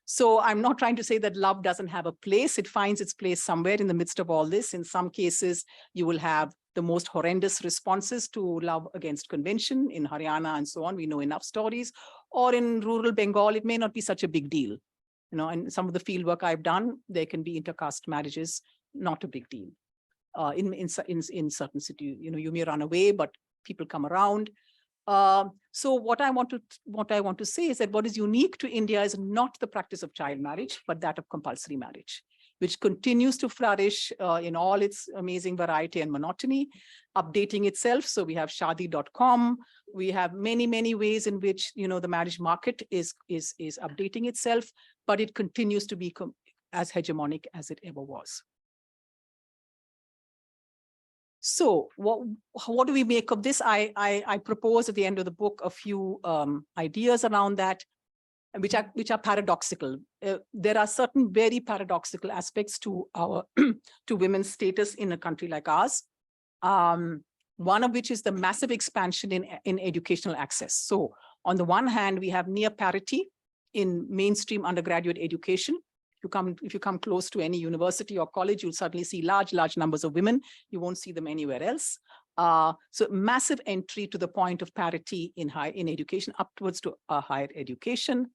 So I'm not trying to say that love doesn't have a place. It finds its place somewhere in the midst of all this. In some cases, you will have the most horrendous responses to love against convention in Haryana and so on. We know enough stories. Or in rural Bengal, it may not be such a big deal. And some of the field work I've done, there can be intercaste marriages, not a big deal. In certain cities, you may run away, but people come around. So what I want to say is that what is unique to India is not the practice of child marriage, but that of compulsory marriage, which continues to flourish in all its amazing variety and monotony, updating itself. So we have shadi.com. We have many, many ways in which the marriage market is updating itself, but it continues to be as hegemonic as it ever was. So what do we make of this? I propose at the end of the book a few ideas around that, which are paradoxical. There are certain very paradoxical aspects to our to women's status in a country like ours. One of which is the massive expansion in educational access. So on the one hand, we have near parity in mainstream undergraduate education. If you come close to any university or college, you'll suddenly see large numbers of women. You won't see them anywhere else. So massive entry to the point of parity in education, upwards to higher education,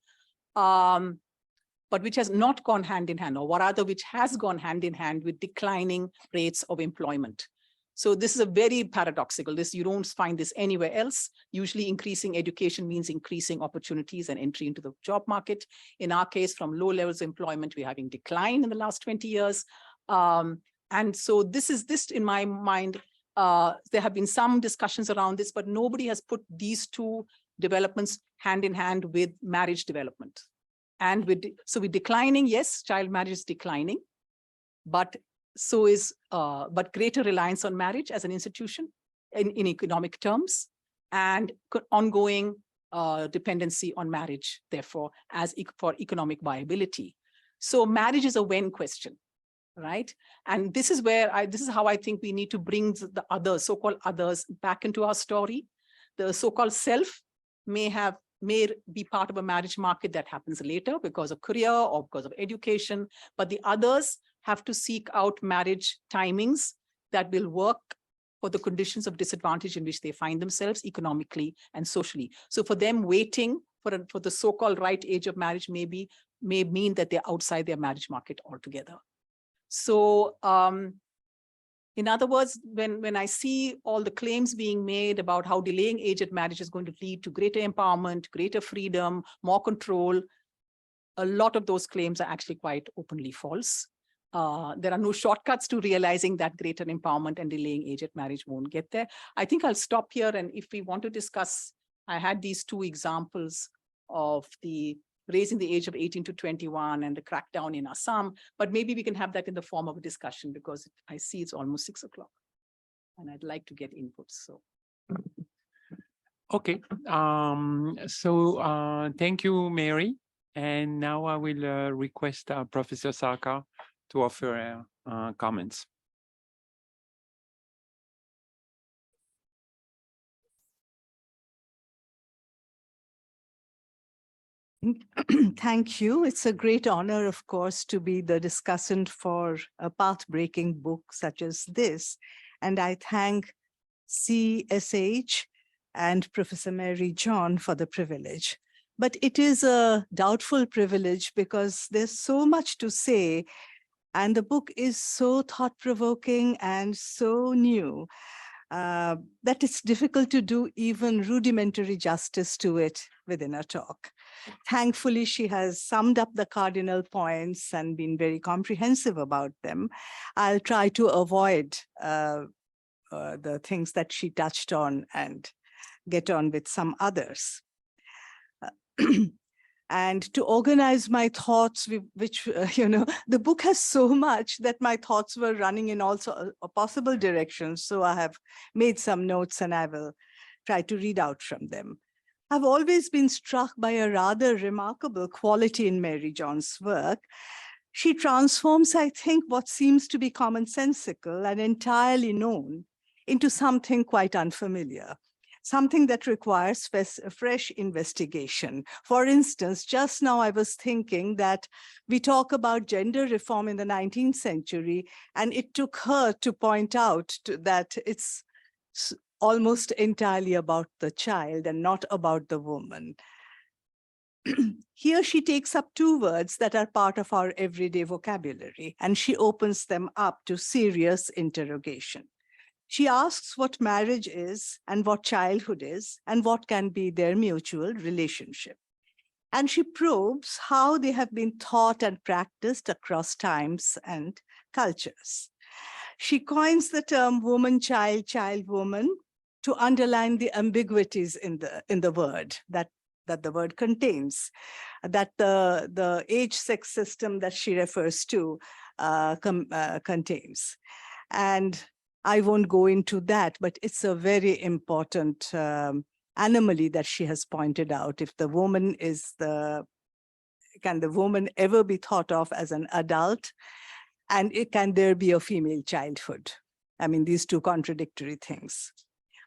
but which has not gone hand in hand, or rather which has gone hand in hand with declining rates of employment. So this is a very paradoxical. You don't find this anywhere else. Usually increasing education means increasing opportunities and entry into the job market. In our case, from low levels of employment, we're having decline in the last 20 years. And so this in my mind, there have been some discussions around this, but nobody has put these two developments hand in hand with marriage development. And so we're declining, yes, child marriage is declining, but so is but greater reliance on marriage as an institution in economic terms, and ongoing dependency on marriage, therefore, for economic viability. So marriage is a when question, right? And this is how I think we need to bring the others, so-called others, back into our story. The so-called self may be part of a marriage market that happens later because of career or because of education, but the others have to seek out marriage timings that will work for the conditions of disadvantage in which they find themselves economically and socially. So for them, waiting for the so-called right age of marriage may mean that they're outside their marriage market altogether. So in other words, when I see all the claims being made about how delaying age at marriage is going to lead to greater empowerment, greater freedom, more control, a lot of those claims are actually quite openly false. There are no shortcuts to realizing that greater empowerment, and delaying age at marriage won't get there. I think I'll stop here. And if we want to discuss, I had these two examples of the raising the age of 18 to 21 and the crackdown in Assam, but maybe we can have that in the form of a discussion, because I see it's almost 6 o'clock and I'd like to get inputs. So. Okay, thank you, Mary. And now I will request Professor Sarkar to offer comments. Thank you. It's a great honor, of course, to be the discussant for a path-breaking book such as this. And I thank CSH and Professor Mary John for the privilege. But it is a doubtful privilege because there's so much to say, and the book is so thought-provoking and so new that it's difficult to do even rudimentary justice to it within a talk. Thankfully, she has summed up the cardinal points and been very comprehensive about them. I'll try to avoid the things that she touched on and get on with some others. And to organize my thoughts, which, the book has so much that my thoughts were running in all possible directions. So I have made some notes and I will try to read out from them. I've always been struck by a rather remarkable quality in Mary John's work. She transforms, I think, what seems to be commonsensical and entirely known into something quite unfamiliar, something that requires fresh investigation. For instance, just now I was thinking that we talk about gender reform in the 19th century, and it took her to point out that it's almost entirely about the child and not about the woman. Here she takes up two words that are part of our everyday vocabulary, and she opens them up to serious interrogation. She asks what marriage is and what childhood is and what can be their mutual relationship. And she probes how they have been taught and practiced across times and cultures. She coins the term woman-child, child-woman to underline the ambiguities in the word that the word contains, that the age-sex system that she refers to contains. And I won't go into that, but it's a very important anomaly that she has pointed out. If the woman is can the woman ever be thought of as an adult? And can there be a female childhood? I mean, these two contradictory things.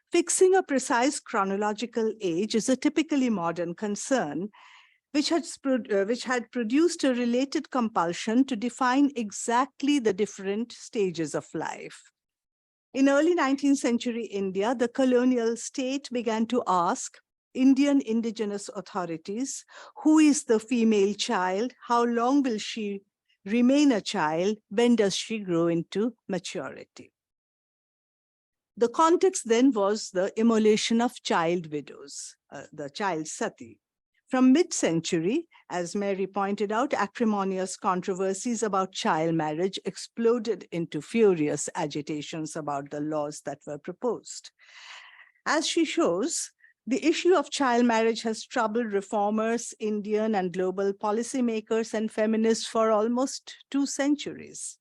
Fixing a precise chronological age is a typically modern concern, which had produced a related compulsion to define exactly the different stages of life. In early 19th century India, the colonial state began to ask Indian indigenous authorities, who is the female child? How long will she remain a child? When does she grow into maturity? The context then was the immolation of child widows, the child sati. From mid-century, as Mary pointed out, acrimonious controversies about child marriage exploded into furious agitations about the laws that were proposed. As she shows, the issue of child marriage has troubled reformers, Indian and global policymakers, and feminists for almost 2 centuries.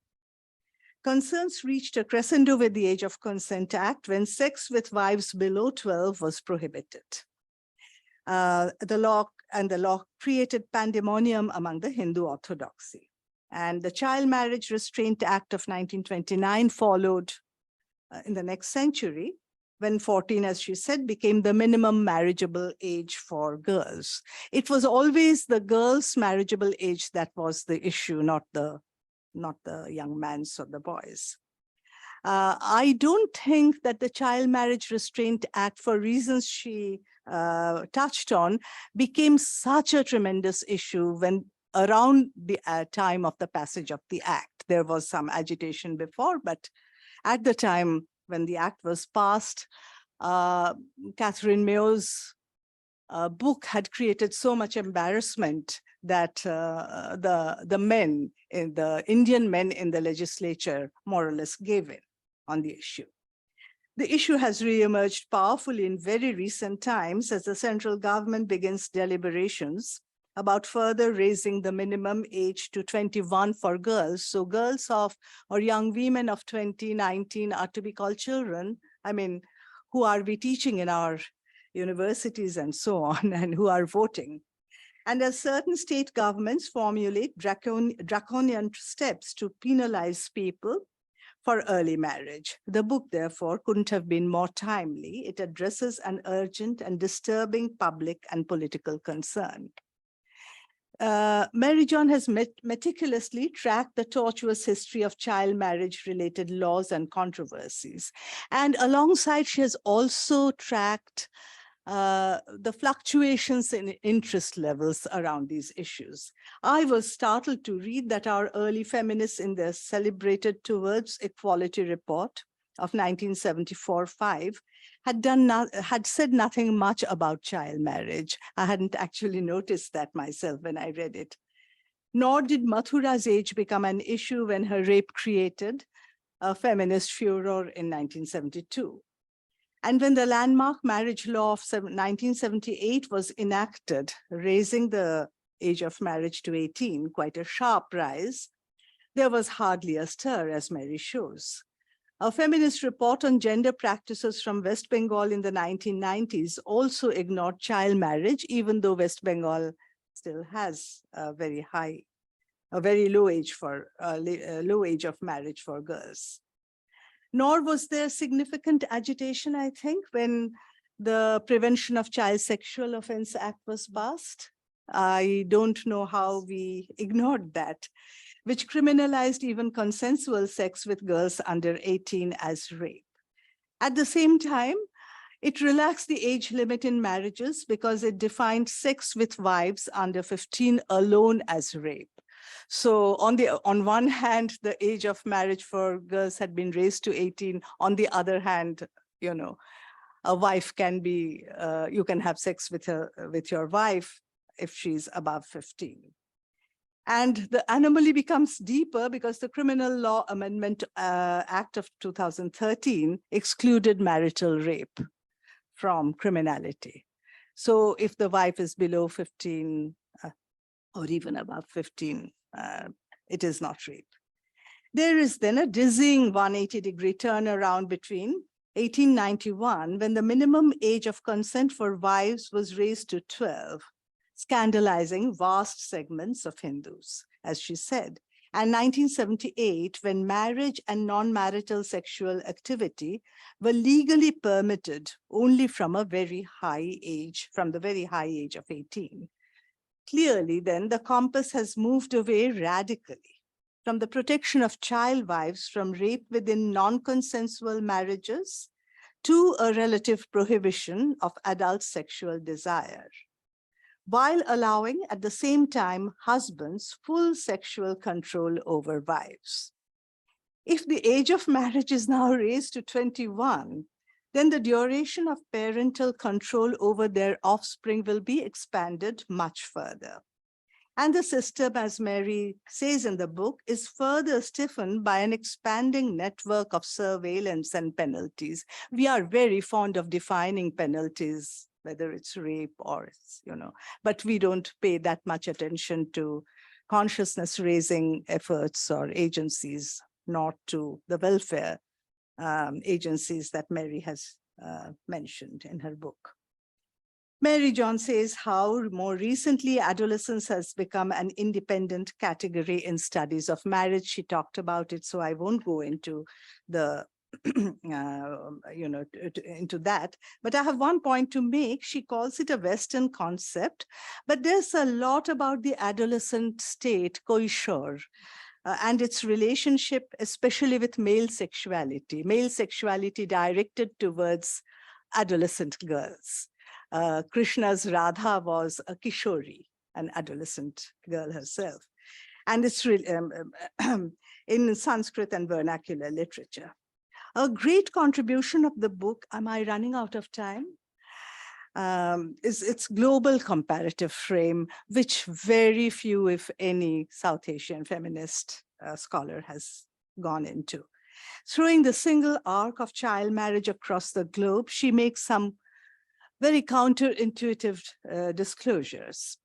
Concerns reached a crescendo with the Age of Consent Act when sex with wives below 12 was prohibited. The law created pandemonium among the Hindu orthodoxy. And the Child Marriage Restraint Act of 1929 followed in the next century, when 14, as she said, became the minimum marriageable age for girls. It was always the girls' marriageable age that was the issue, not the young man's or the boys. I don't think that the Child Marriage Restraint Act, for reasons she touched on, became such a tremendous issue when around the time of the passage of the act. There was some agitation before, but at the time when the act was passed, Catherine Mayo's book had created so much embarrassment that the men, the Indian men in the legislature more or less gave in on the issue. The issue has reemerged powerfully in very recent times as the central government begins deliberations about further raising the minimum age to 21 for girls. So girls of, or young women of 20, 19 are to be called children. I mean, who are we teaching in our universities and so on, and who are voting? And as certain state governments formulate draconian steps to penalize people for early marriage. The book, therefore, couldn't have been more timely. It addresses an urgent and disturbing public and political concern. Mary John has meticulously tracked the tortuous history of child marriage-related laws and controversies. And alongside, she has also tracked the fluctuations in interest levels around these issues. I was startled to read that our early feminists in their celebrated Towards Equality report of 1974-5 had said nothing much about child marriage. I hadn't actually noticed that myself when I read it. Nor did Mathura's age become an issue when her rape created a feminist furor in 1972. And when the landmark marriage law of 1978 was enacted, raising the age of marriage to 18, quite a sharp rise, there was hardly a stir, as Mary shows. A feminist report on gender practices from West Bengal in the 1990s also ignored child marriage, even though West Bengal still has a very low age of marriage for girls. Nor was there significant agitation, I think, when the Prevention of Child Sexual Offence Act was passed. I don't know how we ignored that, which criminalized even consensual sex with girls under 18 as rape. At the same time, it relaxed the age limit in marriages because it defined sex with wives under 15 alone as rape. So on one hand, the age of marriage for girls had been raised to 18. On the other hand, you know, a wife can be, you can have sex with your wife if she's above 15. And the anomaly becomes deeper because the Criminal Law Amendment Act of 2013 excluded marital rape from criminality. So if the wife is below 15 or even above 15, it is not rape. There is then a dizzying 180-degree turnaround between 1891, when the minimum age of consent for wives was raised to 12, scandalizing vast segments of Hindus, as she said, and 1978, when marriage and non-marital sexual activity were legally permitted only from a very high age, from the very high age of 18. Clearly, then, the compass has moved away radically from the protection of child wives from rape within non-consensual marriages to a relative prohibition of adult sexual desire, while allowing at the same time husbands full sexual control over wives. If the age of marriage is now raised to 21, then the duration of parental control over their offspring will be expanded much further. And the system, as Mary says in the book, is further stiffened by an expanding network of surveillance and penalties. We are very fond of defining penalties, whether it's rape or it's, but we don't pay that much attention to consciousness raising efforts or agencies, not to the welfare agencies that Mary has mentioned in her book. Mary John says how more recently adolescence has become an independent category in studies of marriage. She talked about it, so I won't go into the into that. But I have one point to make. She calls it a Western concept, but there's a lot about the adolescent state, koishor, and its relationship, especially with male sexuality directed towards adolescent girls. Krishna's Radha was a Kishori, an adolescent girl herself. And it's really in Sanskrit and vernacular literature. A great contribution of the book, am I running out of time? Is its global comparative frame, which very few, if any, South Asian feminist scholar has gone into. Throwing the single arc of child marriage across the globe, she makes some very counterintuitive disclosures.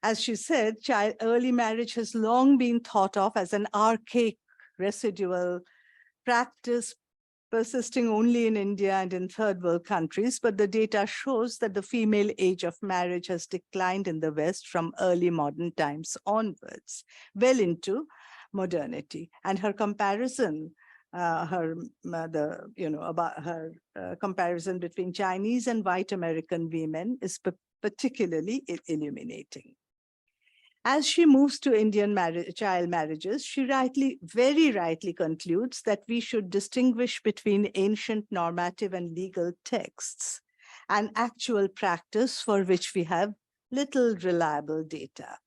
As she said, early marriage has long been thought of as an archaic residual practice persisting only in India and in third world countries, but the data shows that the female age of marriage has declined in the West from early modern times onwards, well into modernity. And her comparison, comparison between Chinese and white American women is particularly illuminating. As she moves to Indian child marriages, she very rightly concludes that we should distinguish between ancient normative and legal texts and actual practice for which we have little reliable data.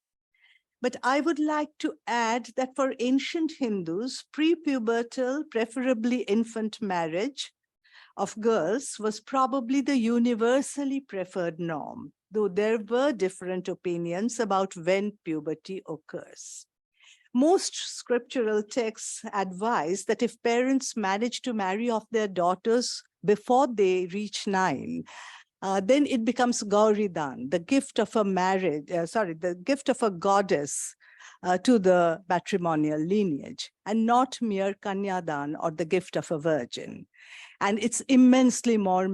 But I would like to add that for ancient Hindus, prepubertal, preferably infant marriage of girls was probably the universally preferred norm, though there were different opinions about when puberty occurs. Most scriptural texts advise that if parents manage to marry off their daughters before they reach 9, then it becomes Gauridan, the gift of a the gift of a goddess to the matrimonial lineage, and not mere Kanyadan or the gift of a virgin. And it's immensely more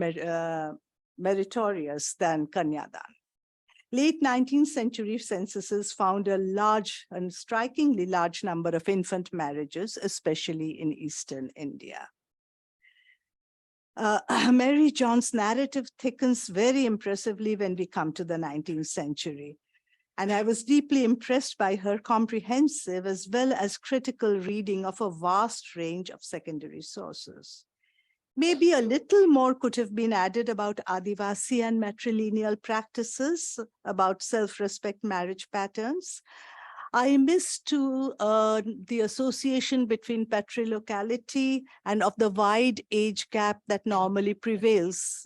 meritorious than Kanyadan. Late 19th century censuses found a large and strikingly large number of infant marriages, especially in Eastern India. Mary John's narrative thickens very impressively when we come to the 19th century. And I was deeply impressed by her comprehensive as well as critical reading of a vast range of secondary sources. Maybe a little more could have been added about Adivasi and matrilineal practices, about self-respect marriage patterns. I missed too the association between patrilocality and of the wide age gap that normally prevails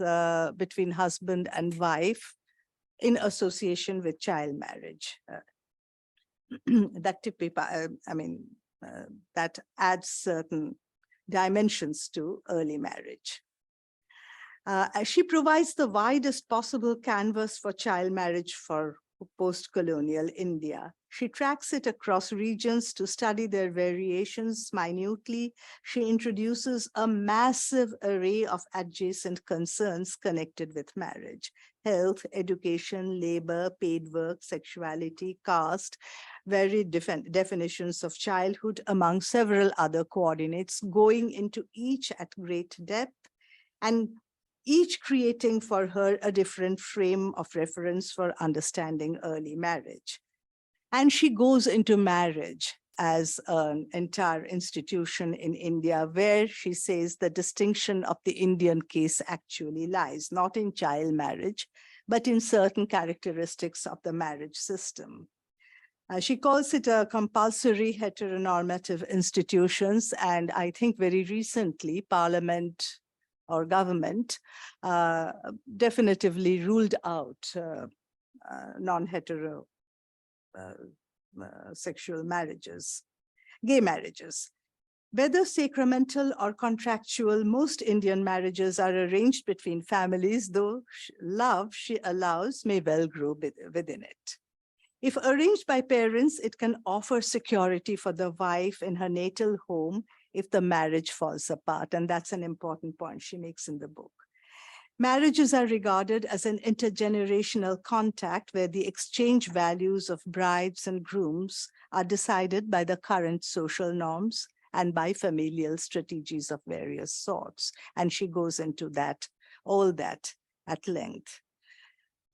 between husband and wife in association with child marriage. That adds certain dimensions to early marriage. She provides the widest possible canvas for child marriage for post-colonial India. She tracks it across regions to study their variations minutely. She introduces a massive array of adjacent concerns connected with marriage: health, education, labor, paid work, sexuality, caste, varied definitions of childhood, among several other coordinates, going into each at great depth, and each creating for her a different frame of reference for understanding early marriage. And she goes into marriage as an entire institution in India, where she says the distinction of the Indian case actually lies, not in child marriage, but in certain characteristics of the marriage system. She calls it a compulsory heteronormative institutions, and I think very recently Parliament or government definitively ruled out non-hetero sexual marriages, gay marriages. Whether sacramental or contractual, most Indian marriages are arranged between families, though love she allows may well grow within it. If arranged by parents, it can offer security for the wife in her natal home if the marriage falls apart, and that's an important point she makes in the book. Marriages are regarded as an intergenerational contact where the exchange values of brides and grooms are decided by the current social norms and by familial strategies of various sorts. And she goes into that, all that at length.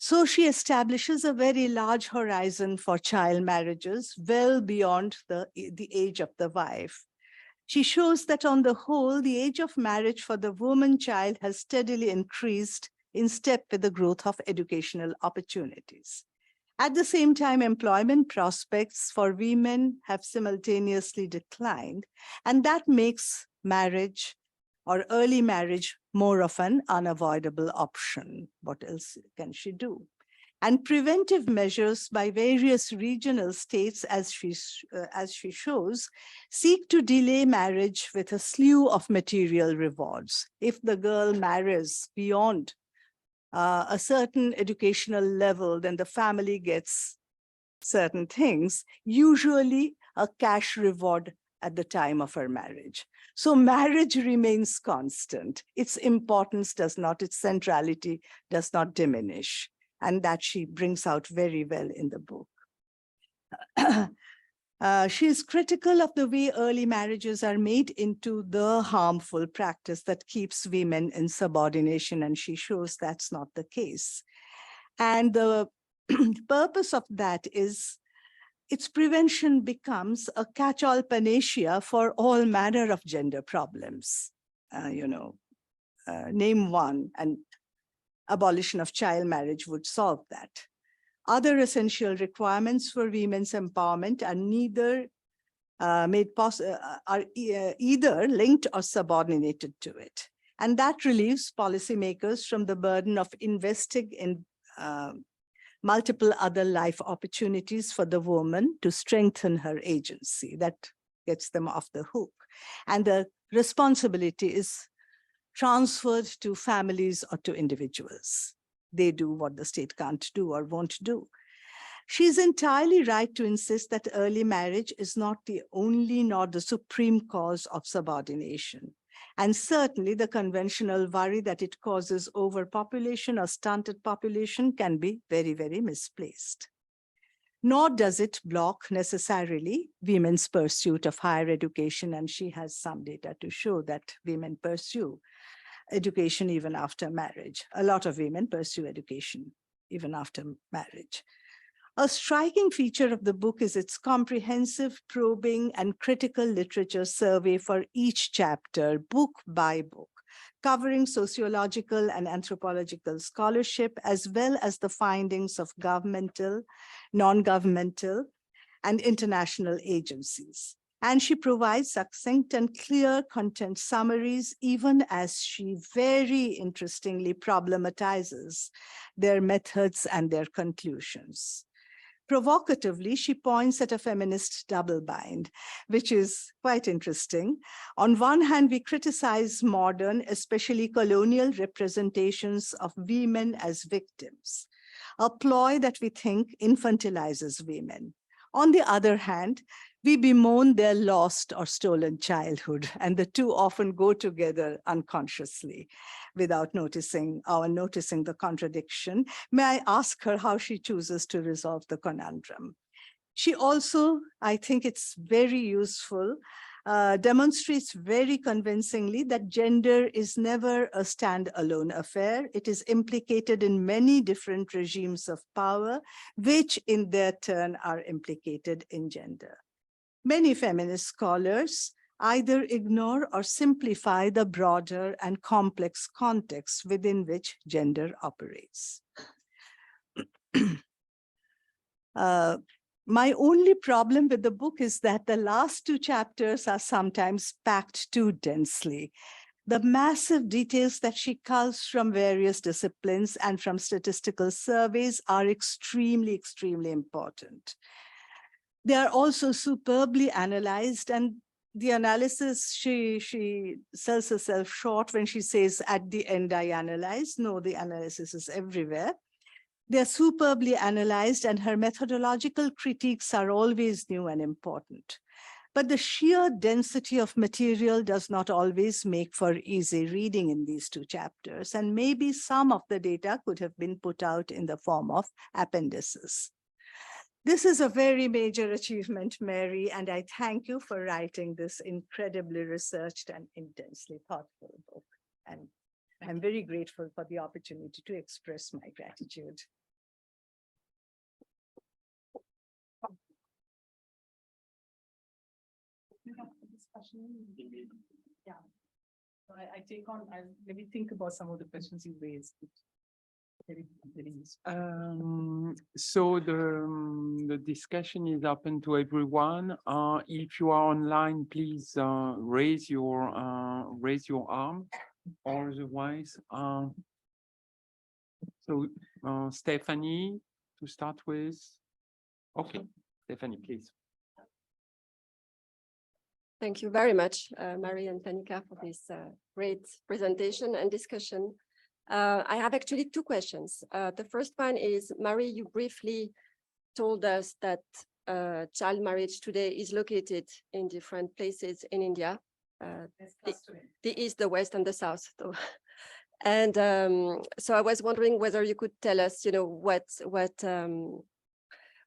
So she establishes a very large horizon for child marriages, well beyond the age of the wife. She shows that on the whole, the age of marriage for the woman child has steadily increased in step with the growth of educational opportunities. At the same time, employment prospects for women have simultaneously declined, and that makes marriage or early marriage more of an unavoidable option. What else can she do? And preventive measures by various regional states, as she shows, seek to delay marriage with a slew of material rewards. If the girl marries beyond a certain educational level, then the family gets certain things, usually a cash reward at the time of her marriage. So marriage remains constant. Its importance does not, its centrality does not diminish. And that she brings out very well in the book. She is critical of the way early marriages are made into the harmful practice that keeps women in subordination, and she shows that's not the case. And the purpose of that is its prevention becomes a catch-all panacea for all manner of gender problems. Name one, and abolition of child marriage would solve that. Other essential requirements for women's empowerment are either linked or subordinated to it. And that relieves policymakers from the burden of investing in multiple other life opportunities for the woman to strengthen her agency. That gets them off the hook. And the responsibility is transferred to families or to individuals. They do what the state can't do or won't do. She's entirely right to insist that early marriage is not the only nor the supreme cause of subordination. And certainly the conventional worry that it causes overpopulation or stunted population can be very, very misplaced. Nor does it block necessarily women's pursuit of higher education. And she has some data to show that women pursue education even after marriage. A lot of women pursue education even after marriage. A striking feature of the book is its comprehensive, probing, and critical literature survey for each chapter, book by book, covering sociological and anthropological scholarship, as well as the findings of governmental, non-governmental, and international agencies. And she provides succinct and clear content summaries, even as she very interestingly problematizes their methods and their conclusions. Provocatively, she points at a feminist double bind, which is quite interesting. On one hand, we criticize modern, especially colonial representations of women as victims, a ploy that we think infantilizes women. On the other hand, we bemoan their lost or stolen childhood, and the two often go together unconsciously without noticing the contradiction. May I ask her how she chooses to resolve the conundrum? She also, I think it's very useful, demonstrates very convincingly that gender is never a standalone affair. It is implicated in many different regimes of power, which in their turn are implicated in gender. Many feminist scholars either ignore or simplify the broader and complex context within which gender operates. My only problem with the book is that the last two chapters are sometimes packed too densely. The massive details that she culls from various disciplines and from statistical surveys are extremely, extremely important. They are also superbly analyzed, and the analysis, she sells herself short when she says, at the end I analyze. No, the analysis is everywhere. They're superbly analyzed, and her methodological critiques are always new and important. But the sheer density of material does not always make for easy reading in these two chapters, and maybe some of the data could have been put out in the form of appendices. This is a very major achievement, Mary, and I thank you for writing this incredibly researched and intensely thoughtful book. And I'm very grateful for the opportunity to express my gratitude. Yeah. So I take on, let me think about some of the questions you raised. Very useful. So the discussion is open to everyone. If you are online, please raise your arm. Otherwise, so Stephanie, to start with. Okay, Stephanie, please. Thank you very much, Mary and Tanika, for this great presentation and discussion. I have actually two questions. The first one is, Mary, you briefly told us that child marriage today is located in different places in India, the East, the West, and the South. So. And so I was wondering whether you could tell us,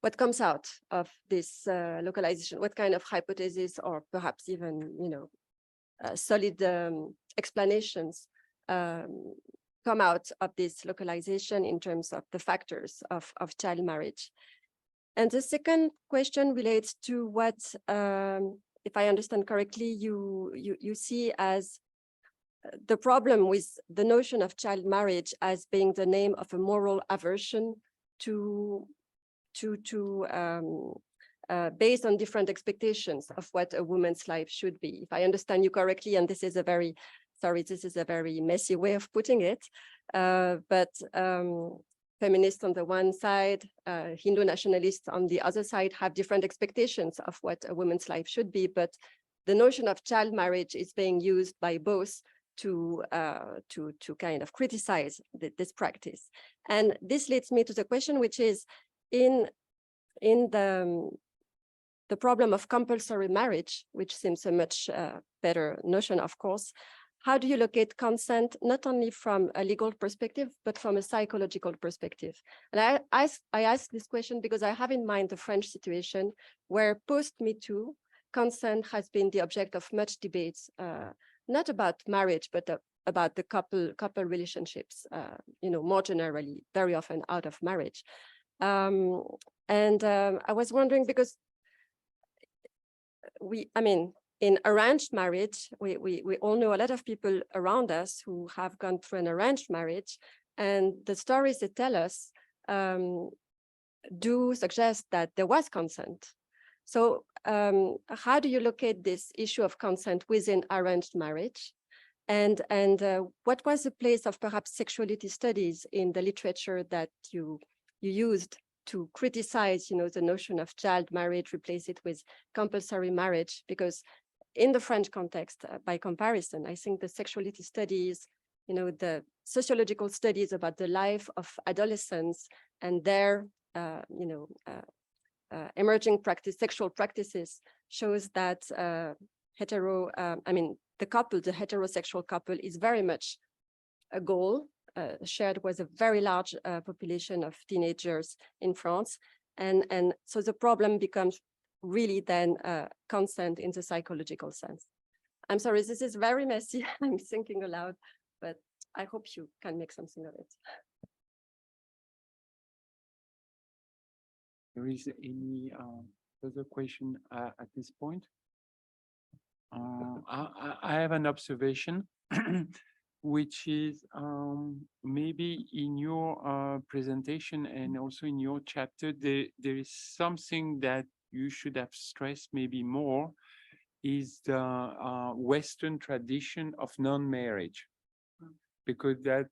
what comes out of this localization, what kind of hypothesis or perhaps even, solid explanations come out of this localization in terms of the factors of child marriage. And the second question relates to what, if I understand correctly, you see as the problem with the notion of child marriage as being the name of a moral aversion based on different expectations of what a woman's life should be. If I understand you correctly, and this is a very messy way of putting it, but feminists on the one side, Hindu nationalists on the other side have different expectations of what a woman's life should be, but the notion of child marriage is being used by both to kind of criticize this practice. And this leads me to the question, which is, in the problem of compulsory marriage, which seems a much better notion, of course, how do you locate consent, not only from a legal perspective, but from a psychological perspective? And I ask this question because I have in mind the French situation where post-Me Too, consent has been the object of much debates, not about marriage, but about the couple relationships, more generally, very often out of marriage. I was wondering because in arranged marriage, we all know a lot of people around us who have gone through an arranged marriage, and the stories they tell us do suggest that there was consent. So how do you locate this issue of consent within arranged marriage? And what was the place of perhaps sexuality studies in the literature that you used to criticize, the notion of child marriage, replace it with compulsory marriage? Because in the French context, by comparison, I think the sexuality studies, the sociological studies about the life of adolescents and their, emerging sexual practices shows that the heterosexual couple is very much a goal shared with a very large population of teenagers in France. And so the problem becomes really then consent in the psychological sense. I'm sorry, this is very messy. I'm thinking aloud, but I hope you can make something of it. There is any further question at this point? I have an observation, which is maybe in your presentation and also in your chapter, there is something that you should have stressed maybe more, is the Western tradition of non-marriage, because that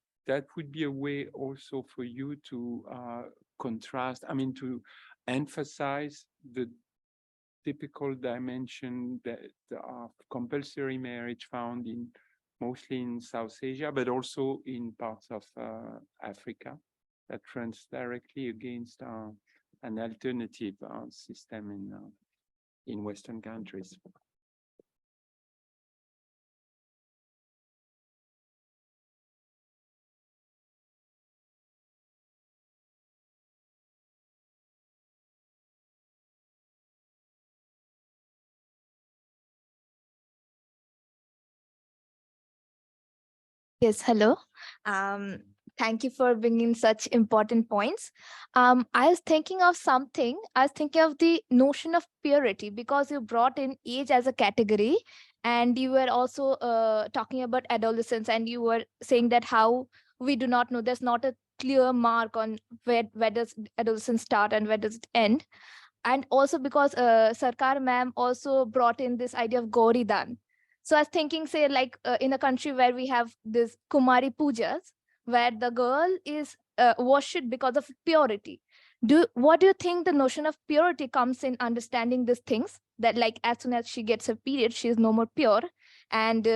would be a way also for you to contrast, to emphasize the typical dimension that of compulsory marriage found mostly in South Asia, but also in parts of Africa, that runs directly against an alternative system in Western countries. Yes, hello. Thank you for bringing such important points. I was thinking of something. I was thinking of the notion of purity because you brought in age as a category, and you were also talking about adolescence, and you were saying that how we do not know. There's not a clear mark on where does adolescence start and where does it end. And also because Sarkar ma'am also brought in this idea of Gauri Dan. So I was thinking, say, like in a country where we have this Kumari Pujas, where the girl is worshipped because of purity. What do you think the notion of purity comes in understanding these things? That like as soon as she gets her period, she is no more pure, and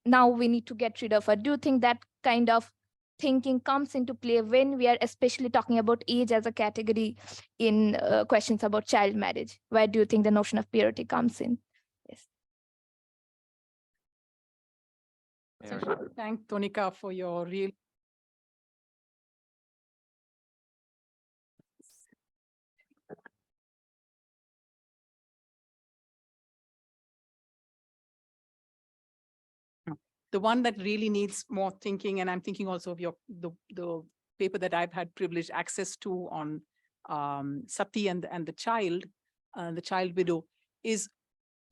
now we need to get rid of her. Do you think that kind of thinking comes into play when we are especially talking about age as a category in questions about child marriage? Where do you think the notion of purity comes in? Yes. So I should thank Tonika for your real. The one that really needs more thinking, and I'm thinking also of the paper that I've had privileged access to on Sati and the child widow, is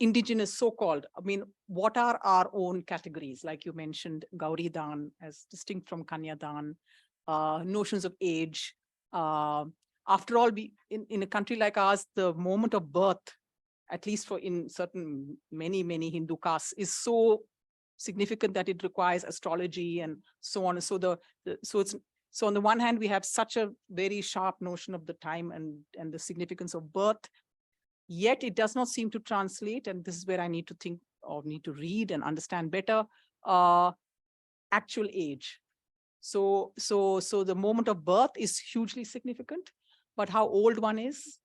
indigenous so-called. I mean, what are our own categories? Like you mentioned, Gauri Dan as distinct from Kanya Dan, notions of age. After all, in a country like ours, the moment of birth, at least for in certain many Hindu castes, is so significant that it requires astrology and so on. So so on the one hand, we have such a very sharp notion of the time and the significance of birth, yet it does not seem to translate. And this is where I need to think or need to read and understand better actual age. So the moment of birth is hugely significant, but how old one is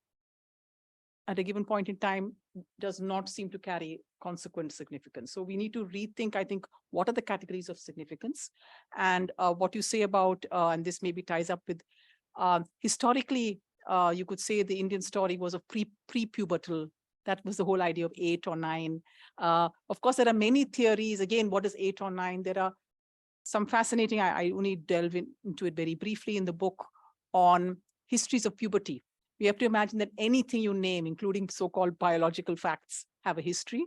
at a given point in time does not seem to carry consequent significance. So we need to rethink, I think, what are the categories of significance? And what you say about, and this maybe ties up with, historically, you could say the Indian story was of pre-pubertal. That was the whole idea of 8 or 9. Of course, there are many theories. Again, what is 8 or 9? There are some fascinating, I only delve into it very briefly in the book, on histories of puberty. We have to imagine that anything you name, including so-called biological facts, have a history.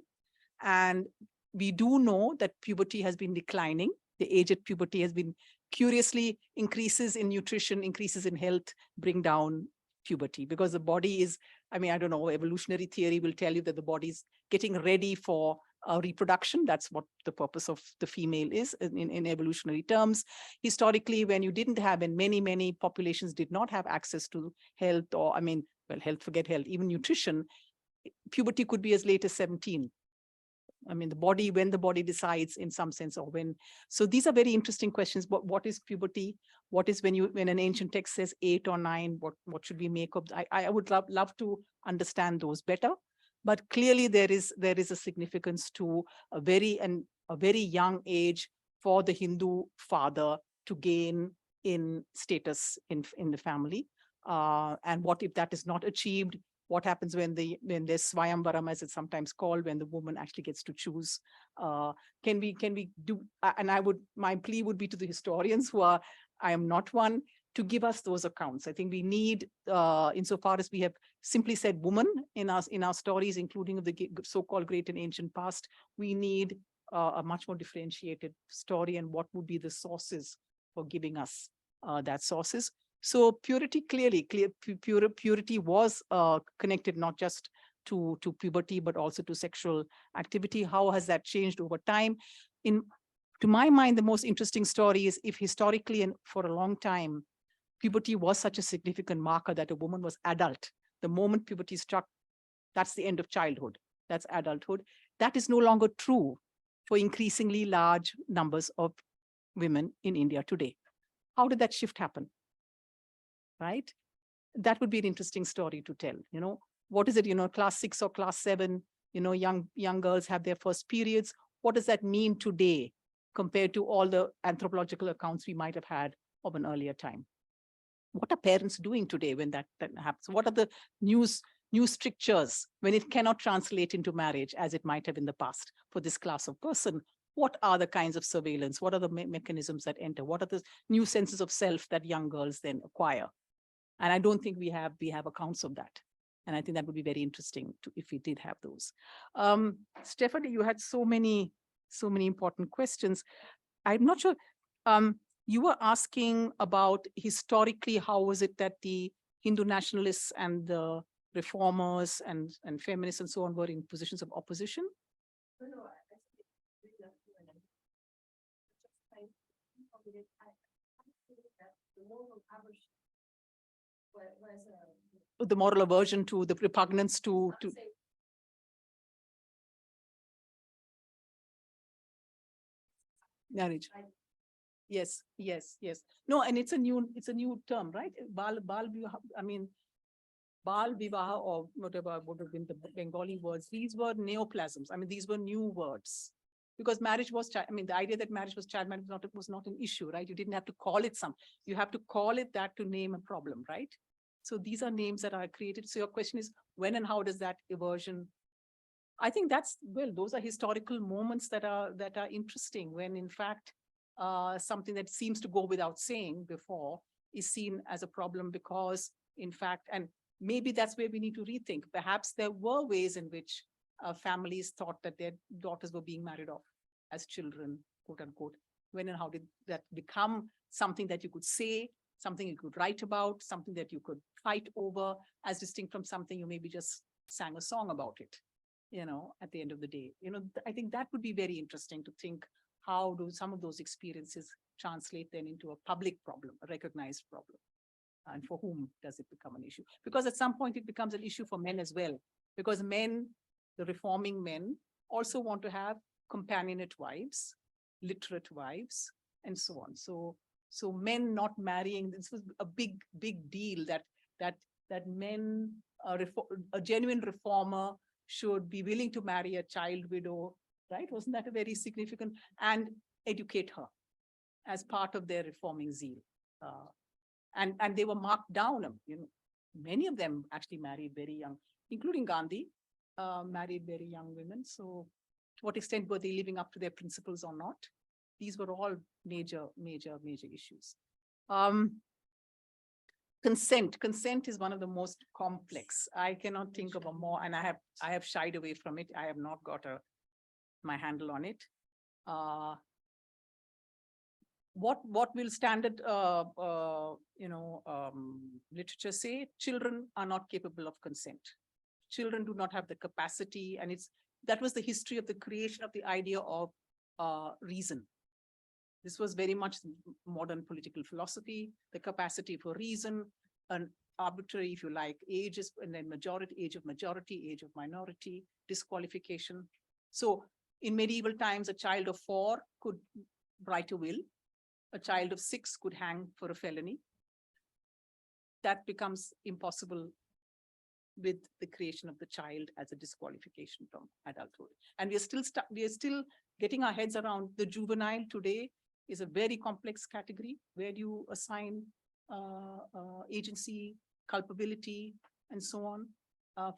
And we do know that puberty has been declining. The age at puberty has been, curiously, increases in nutrition, increases in health, bring down puberty, because the body is, I mean, I don't know, evolutionary theory will tell you that the body is getting ready for reproduction. That's what the purpose of the female is in evolutionary terms. Historically, when you didn't have, and many populations did not have access to health, or, I mean, well, health, forget health, even nutrition, puberty could be as late as 17. I mean, the body, when the body decides in some sense, or when. So these are very interesting questions. What is puberty? What is when an ancient text says 8 or 9, what should we make of? I would love to understand those better. But clearly there is a significance to a very young age for the Hindu father to gain in status in the family. And what if that is not achieved? What happens when there's Swayamvaram, as it's sometimes called, when the woman actually gets to choose? Can we do? And my plea would be to the historians who are, I am not one, to give us those accounts. I think we need, insofar as we have simply said woman in our stories, including of the so-called great and ancient past, we need a much more differentiated story, and what would be the sources for giving us that sources. So purity, purity was connected not just to puberty, but also to sexual activity. How has that changed over time? To my mind, the most interesting story is if historically and for a long time, puberty was such a significant marker that a woman was adult. The moment puberty struck, that's the end of childhood. That's adulthood. That is no longer true for increasingly large numbers of women in India today. How did that shift happen? Right? That would be an interesting story to tell. You know, what is it, class 6 or class 7, young girls have their first periods. What does that mean today compared to all the anthropological accounts we might have had of an earlier time? What are parents doing today when that happens? What are the new strictures when it cannot translate into marriage as it might have in the past for this class of person? what are the kinds of surveillance? What are the mechanisms that enter? What are the new senses of self that young girls then acquire? And I don't think we have accounts of that. And I think that would be very interesting if we did have those. Stephanie, you had so many important questions. I'm not sure. You were asking about historically, how was it that the Hindu nationalists and the reformers and feminists and so on were in positions of opposition? The moral aversion to the repugnance to marriage. Yes. No, and it's a new term, right? Bal vivaha, or whatever would have been the Bengali words. These were neoplasms. I mean, these were new words. Because marriage was, the idea that marriage was child marriage was not an issue, right? You didn't have to call it you have to call it that to name a problem, right? So these are names that are created. So your question is, when and how does that aversion? I think those are historical moments that are interesting, when in fact, something that seems to go without saying before is seen as a problem, because in fact, and maybe that's where we need to rethink. Perhaps there were ways in which families thought that their daughters were being married off as children, quote unquote. When and how did that become something that you could say, something you could write about, something that you could fight over, as distinct from something you maybe just sang a song about it, at the end of the day. I think that would be very interesting to think, how do some of those experiences translate then into a public problem, a recognized problem? And for whom does it become an issue? Because at some point it becomes an issue for men as well, because men, the reforming men, also want to have companionate wives, literate wives, and so on. So men not marrying, this was a big deal that men, a genuine reformer should be willing to marry a child widow, right? Wasn't that a very significant, and educate her as part of their reforming zeal? And they were marked down. Many of them actually married very young, including Gandhi, married very young women. So to what extent were they living up to their principles or not? These were all major issues. Consent is one of the most complex. I cannot think of a more, and I have shied away from it. I have not got my handle on it. What will standard literature say? Children are not capable of consent. Children do not have the capacity, and that was the history of the creation of the idea of reason. This was very much modern political philosophy, the capacity for reason, an arbitrary, if you like, ages, and then age of majority, age of minority, disqualification. So in medieval times, a child of 4 could write a will. A child of 6 could hang for a felony. That becomes impossible with the creation of the child as a disqualification from adulthood. And we are still getting our heads around the juvenile today is a very complex category. Where do you assign agency, culpability, and so on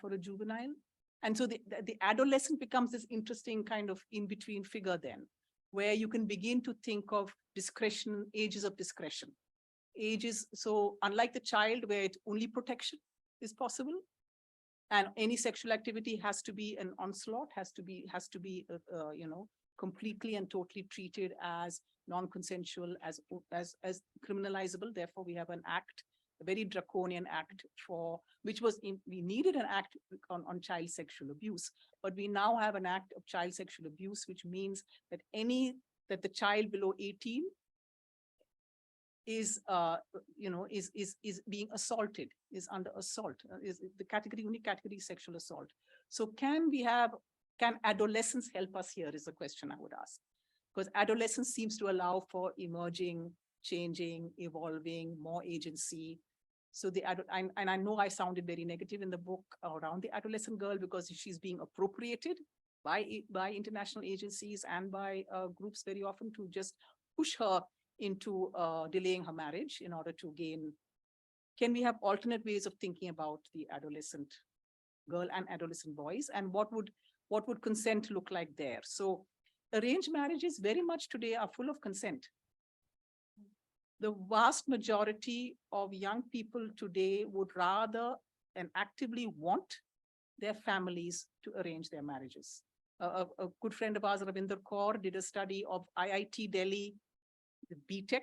for a juvenile? And so the adolescent becomes this interesting kind of in-between figure then, where you can begin to think of discretion, ages of discretion. So unlike the child, where only protection is possible, and any sexual activity has to be an onslaught, has to be completely and totally treated as non-consensual, as criminalizable. Therefore, we have an act, a very draconian act we needed an act on child sexual abuse, but we now have an act of child sexual abuse, which means that the child below 18 is being assaulted, is under assault, is the unique category sexual assault. So can adolescence help us here is a question I would ask. Because adolescence seems to allow for emerging, changing, evolving, more agency. So and I know I sounded very negative in the book around the adolescent girl, because she's being appropriated by international agencies and by groups very often to just push her into delaying her marriage in order to gain. Can we have alternate ways of thinking about the adolescent girl and adolescent boys, and what would consent look like there? So arranged marriages very much today are full of consent. The vast majority of young people today would rather and actively want their families to arrange their marriages. A good friend of ours, Ravinder Kaur, did a study of IIT Delhi, the BTech,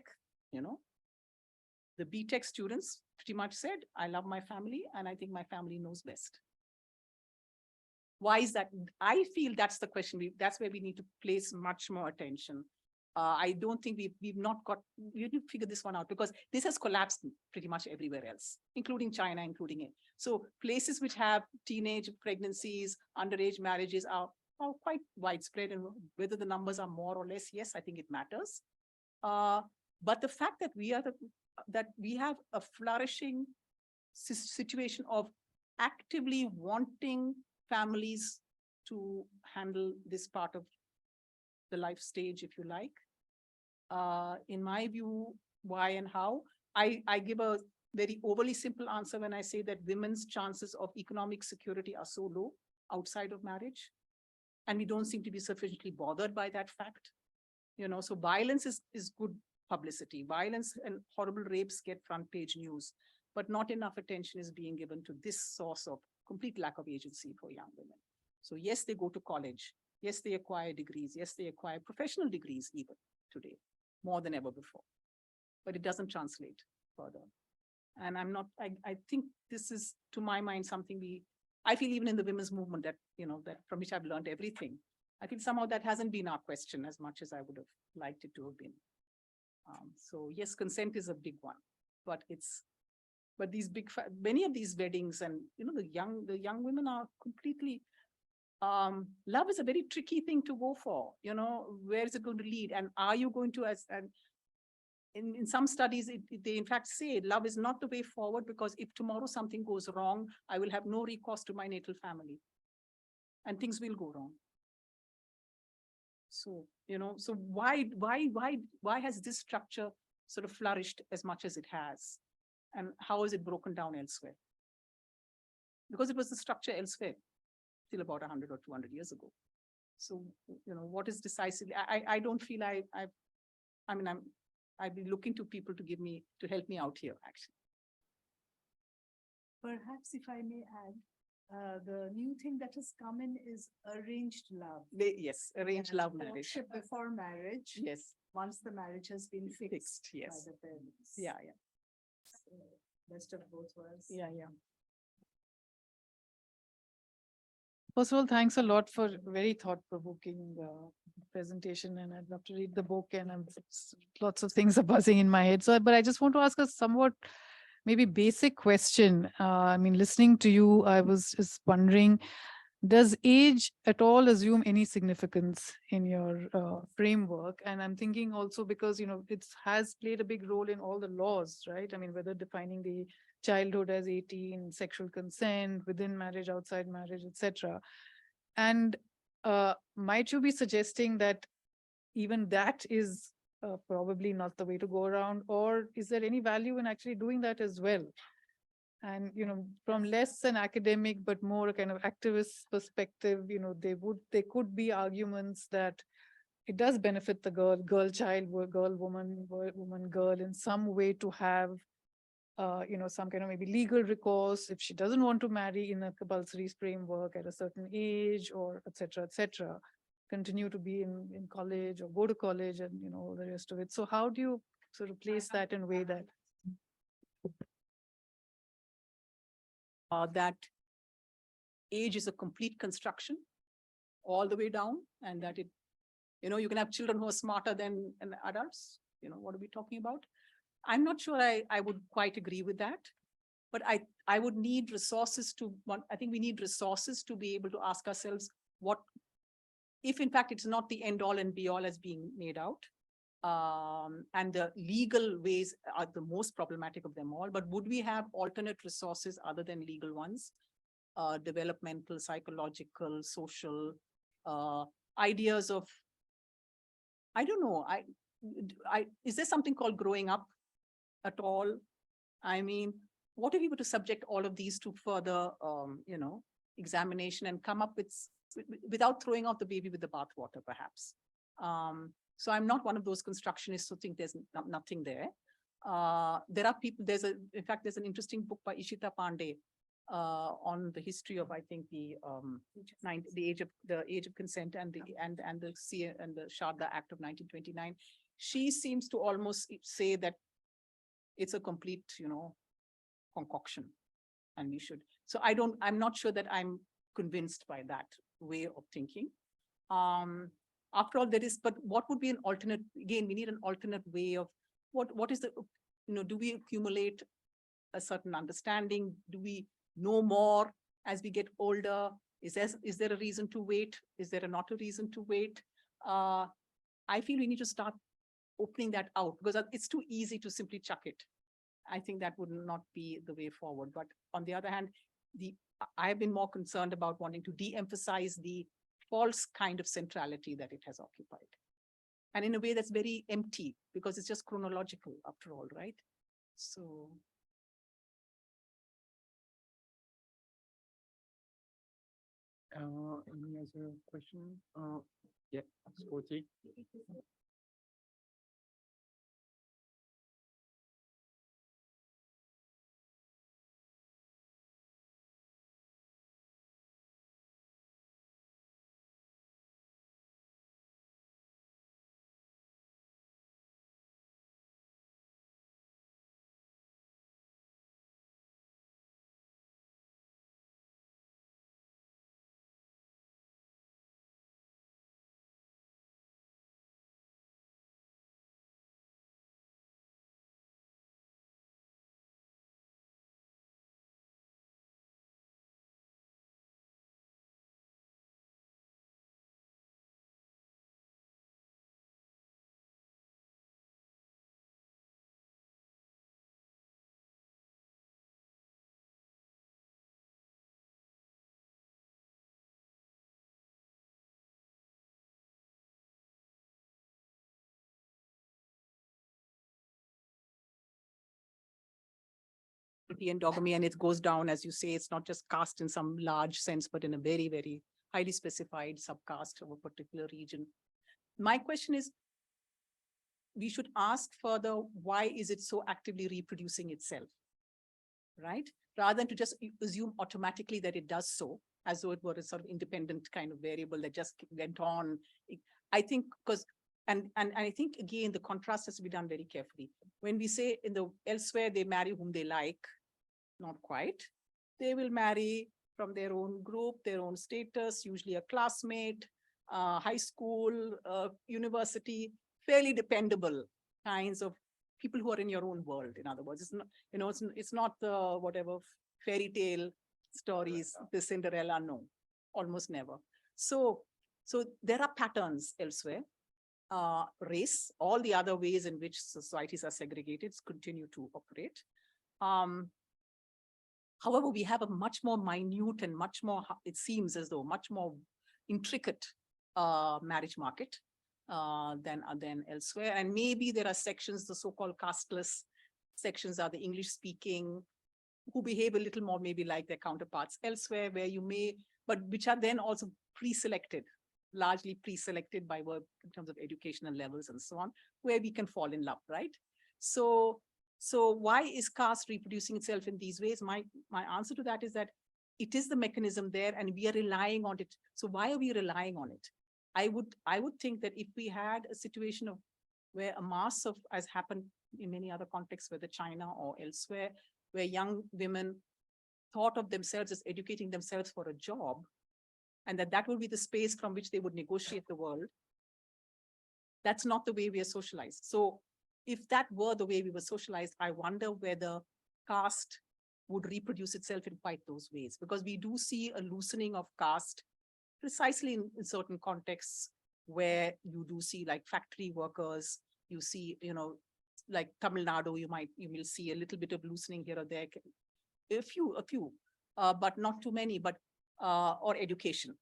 the BTech students pretty much said, I love my family and I think my family knows best. Why is that? I feel that's the question. That's where we need to place much more attention. I don't think we need to figure this one out, because this has collapsed pretty much everywhere else, including China, including it. So places which have teenage pregnancies, underage marriages are quite widespread, and whether the numbers are more or less, yes, I think it matters. But the fact that we have a flourishing situation of actively wanting families to handle this part of the life stage, if you like. In my view, why and how? I give a very overly simple answer when I say that women's chances of economic security are so low outside of marriage, and we don't seem to be sufficiently bothered by that fact. So violence is good publicity. Violence and horrible rapes get front page news, but not enough attention is being given to this source of complete lack of agency for young women. So yes, they go to college. Yes, they acquire degrees. Yes, they acquire professional degrees even today, more than ever before. But it doesn't translate further. And I think this is, to my mind, something I feel even in the women's movement that from which I've learned everything. I think somehow that hasn't been our question as much as I would have liked it to have been. So yes, consent is a big one, but many of these weddings and, the young women are completely, love is a very tricky thing to go for. Where is it going to lead? And are you going to, in some studies, they in fact say love is not the way forward, because if tomorrow something goes wrong, I will have no recourse to my natal family and things will go wrong. So, so why has this structure sort of flourished as much as it has? And how is it broken down elsewhere? Because it was the structure elsewhere till about 100 or 200 years ago. So, what is decisively, I don't feel I'd be looking to people to help me out here, actually. Perhaps if I may add, the new thing that has come in is arranged love. Yes, arranged love marriage. Courtship before marriage. Yes. Once the marriage has been fixed yes. by the parents. Yeah. So, best of both worlds. Yeah. First of all, thanks a lot for very thought-provoking presentation, and I'd love to read the book, and lots of things are buzzing in my head. So, but I just want to ask a somewhat maybe basic question. Listening to you, I was just wondering, does age at all assume any significance in your framework? And I'm thinking also because, it has played a big role in all the laws, right? Whether defining the childhood as 18, sexual consent, within marriage, outside marriage, etc. And might you be suggesting that even that is probably not the way to go around, or is there any value in actually doing that as well? And, from less an academic, but more a kind of activist perspective, there could be arguments that it does benefit the girl child, girl, woman, girl in some way to have, some kind of maybe legal recourse if she doesn't want to marry in a compulsory framework at a certain age, or et cetera, continue to be in college or go to college and, all the rest of it. So how do you sort of place that in a way that that age is a complete construction all the way down, and that you can have children who are smarter than adults. What are we talking about? I'm not sure I would quite agree with that, but I would need resources I think we need resources to be able to ask ourselves what, if in fact it's not the end all and be all as being made out, and the legal ways are the most problematic of them all, but would we have alternate resources other than legal ones? Developmental, psychological, social, ideas of, I don't know, is there something called growing up at all? What if we were to subject all of these to further, examination and come up with, without throwing out the baby with the bathwater, perhaps? So I'm not one of those constructionists who think there's nothing there. There are people, in fact, there's an interesting book by Ishita Pandey on the history of, I think, the age of consent and the Sharda Act of 1929. She seems to almost say that it's a complete, concoction, and we should. So I'm not sure that I'm convinced by that way of thinking. After all, but what would be an alternate? Again, we need an alternate way of what is the, do we accumulate a certain understanding? Do we know more as we get older? Is there a reason to wait? Is there not a reason to wait? I feel we need to start opening that out, because it's too easy to simply chuck it. I think that would not be the way forward. But on the other hand, I have been more concerned about wanting to de-emphasize the false kind of centrality that it has occupied. And in a way that's very empty, because it's just chronological after all, right? So. Any other question? Yeah, Scotty. Endogamy, and it goes down, as you say, it's not just caste in some large sense, but in a very, very highly specified subcaste of a particular region. My question is, we should ask further, why is it so actively reproducing itself, right? Rather than to just assume automatically that it does so, as though it were a sort of independent kind of variable that just went on. I think and I think, again, the contrast has to be done very carefully. When we say elsewhere, they marry whom they like, not quite. They will marry from their own group, their own status, usually a classmate, high school, university, fairly dependable kinds of people who are in your own world. In other words, it's not, it's not the whatever fairy tale stories, the Cinderella, no, almost never. So there are patterns elsewhere. Race, all the other ways in which societies are segregated continue to operate. However, we have a much more minute and much more, it seems as though, much more intricate marriage market than elsewhere. And maybe there are sections, the so-called casteless sections are the English-speaking, who behave a little more maybe like their counterparts elsewhere, where you may, but which are then also pre-selected, largely pre-selected by work in terms of educational levels and so on, where we can fall in love, right? So why is caste reproducing itself in these ways? My answer to that is that it is the mechanism there and we are relying on it. So why are we relying on it? I would think that if we had a situation of where a mass of, as happened in many other contexts, whether China or elsewhere, where young women thought of themselves as educating themselves for a job, and that would be the space from which they would negotiate the world. That's not the way we are socialized. So if that were the way we were socialized, I wonder whether caste would reproduce itself in quite those ways, because we do see a loosening of caste precisely in certain contexts where you do see, like, factory workers, you see, like Tamil Nadu, you will see a little bit of loosening here or there, a few, but not too many, but or education.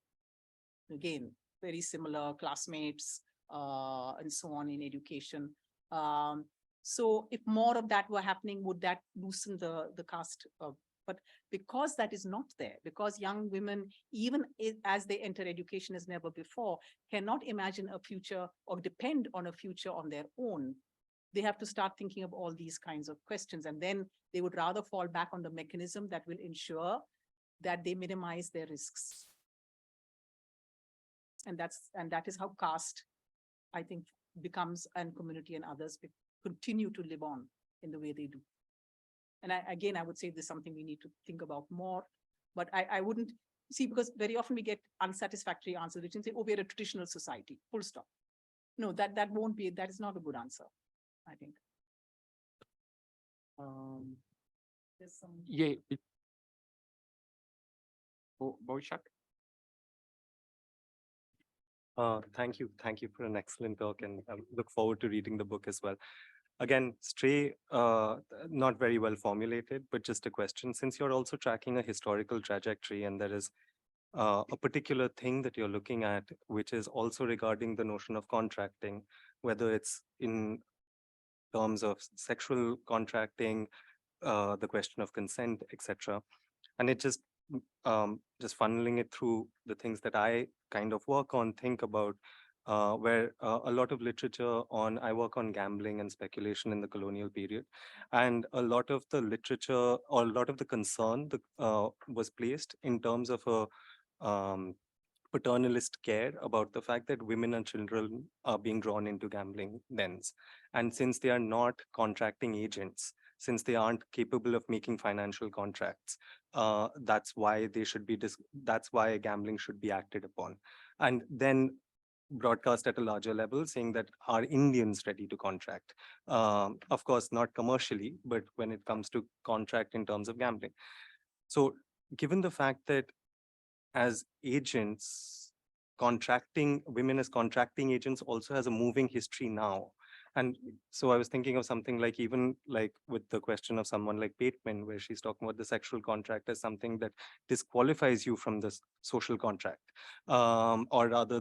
Again, very similar classmates and so on in education. So if more of that were happening, would that loosen the caste But because that is not there, because young women, even as they enter education as never before, cannot imagine a future or depend on a future on their own, they have to start thinking of all these kinds of questions. And then they would rather fall back on the mechanism that will ensure that they minimize their risks. And that is how caste, I think, becomes, and community and others continue to live on in the way they do. And again, I would say this is something we need to think about more, but I wouldn't see, because very often we get unsatisfactory answers, which say, oh, we're a traditional society, full stop. No, that is not a good answer, I think. There's some. Yeah. Boyshak? Thank you. Thank you for an excellent talk, and I look forward to reading the book as well. Again, stray, not very well formulated, but just a question. Since you're also tracking a historical trajectory, and there is a particular thing that you're looking at, which is also regarding the notion of contracting, whether it's in terms of sexual contracting, the question of consent, etc. And it just funneling it through the things that I kind of work on, think about, where a lot of literature on, I work on gambling and speculation in the colonial period. And a lot of the literature, or a lot of the concern was placed in terms of a paternalist care about the fact that women and children are being drawn into gambling dens. And since they are not contracting agents, since they aren't capable of making financial contracts, that's why they should be, that's why gambling should be acted upon. And then broadcast at a larger level, saying that are Indians ready to contract? Of course, not commercially, but when it comes to contract in terms of gambling. So given the fact that as agents, women as contracting agents also has a moving history now. And so I was thinking of something like, even like with the question of someone like Bateman, where she's talking about the sexual contract as something that disqualifies you from this social contract, or rather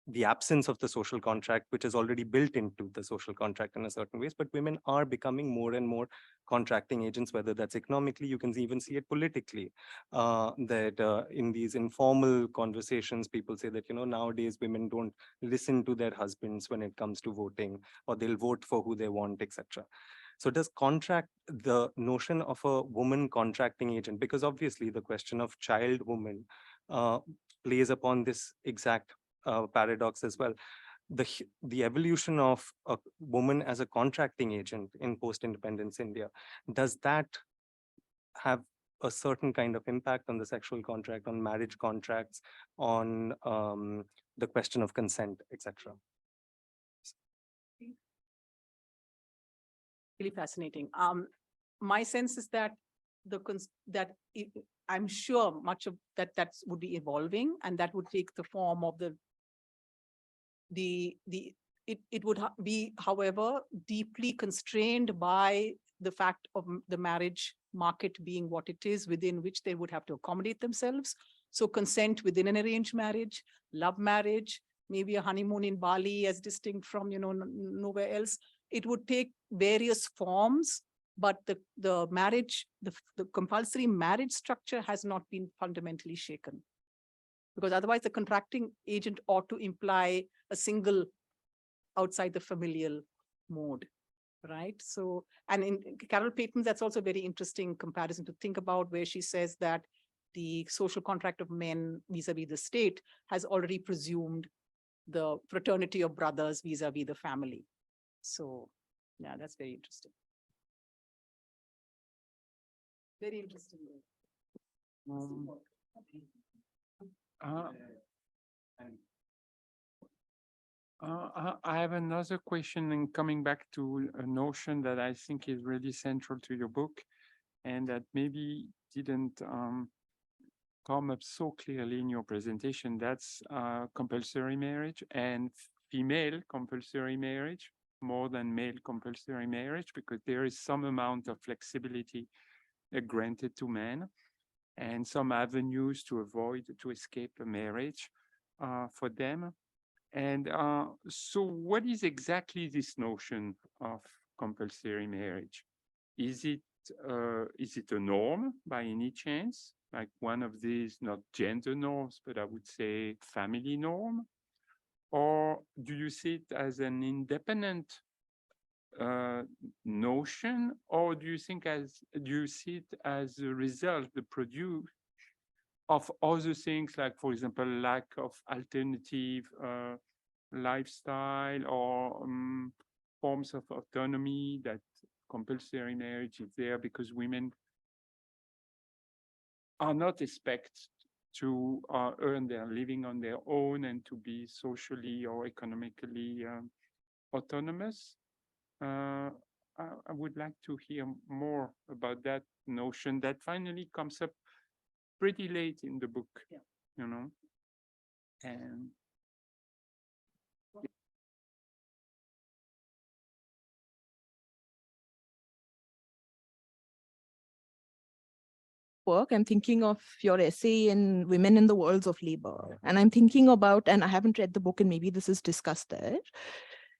the absence of the social contract, which is already built into the social contract in a certain ways. But women are becoming more and more contracting agents, whether that's economically, you can even see it politically, that in these informal conversations, people say that, nowadays women don't listen to their husbands when it comes to voting, or they'll vote for who they want, etc. So does the notion of a woman contracting agent, because obviously the question of child woman plays upon this exact paradox as well. The evolution of a woman as a contracting agent in post-independence India, does that have a certain kind of impact on the sexual contract, on marriage contracts, on the question of consent, etc.? Really fascinating. My sense is that I'm sure much of that would be evolving, and that would take the form of it would be, however, deeply constrained by the fact of the marriage market being what it is, within which they would have to accommodate themselves. So consent within an arranged marriage, love marriage, maybe a honeymoon in Bali as distinct from, nowhere else. It would take various forms, but the marriage, the compulsory marriage structure has not been fundamentally shaken. Because otherwise the contracting agent ought to imply a single outside the familial mode, right? So, and in Carol Payton, that's also a very interesting comparison to think about, where she says that the social contract of men vis-a-vis the state has already presumed the fraternity of brothers vis-a-vis the family. So, yeah, that's very interesting. Very interesting. I have another question, and coming back to a notion that I think is really central to your book, and that maybe didn't come up so clearly in your presentation. That's compulsory marriage and female compulsory marriage, more than male compulsory marriage, because there is some amount of flexibility granted to men, and some avenues to escape a marriage for them. And so what is exactly this notion of compulsory marriage? is it a norm by any chance? Like one of these, not gender norms, but I would say family norm? Or do you see it as an independent notion, or do you see it as a result, the produce of other things, like, for example, lack of alternative lifestyle or forms of autonomy, that compulsory marriage is there because women are not expected to earn their living on their own and to be socially or economically autonomous? I would like to hear more about that notion that finally comes up pretty late in the book, you know, and work, I'm thinking of your essay in Women in the Worlds of Labor. And I'm thinking about, and I haven't read the book and maybe this is discussed there.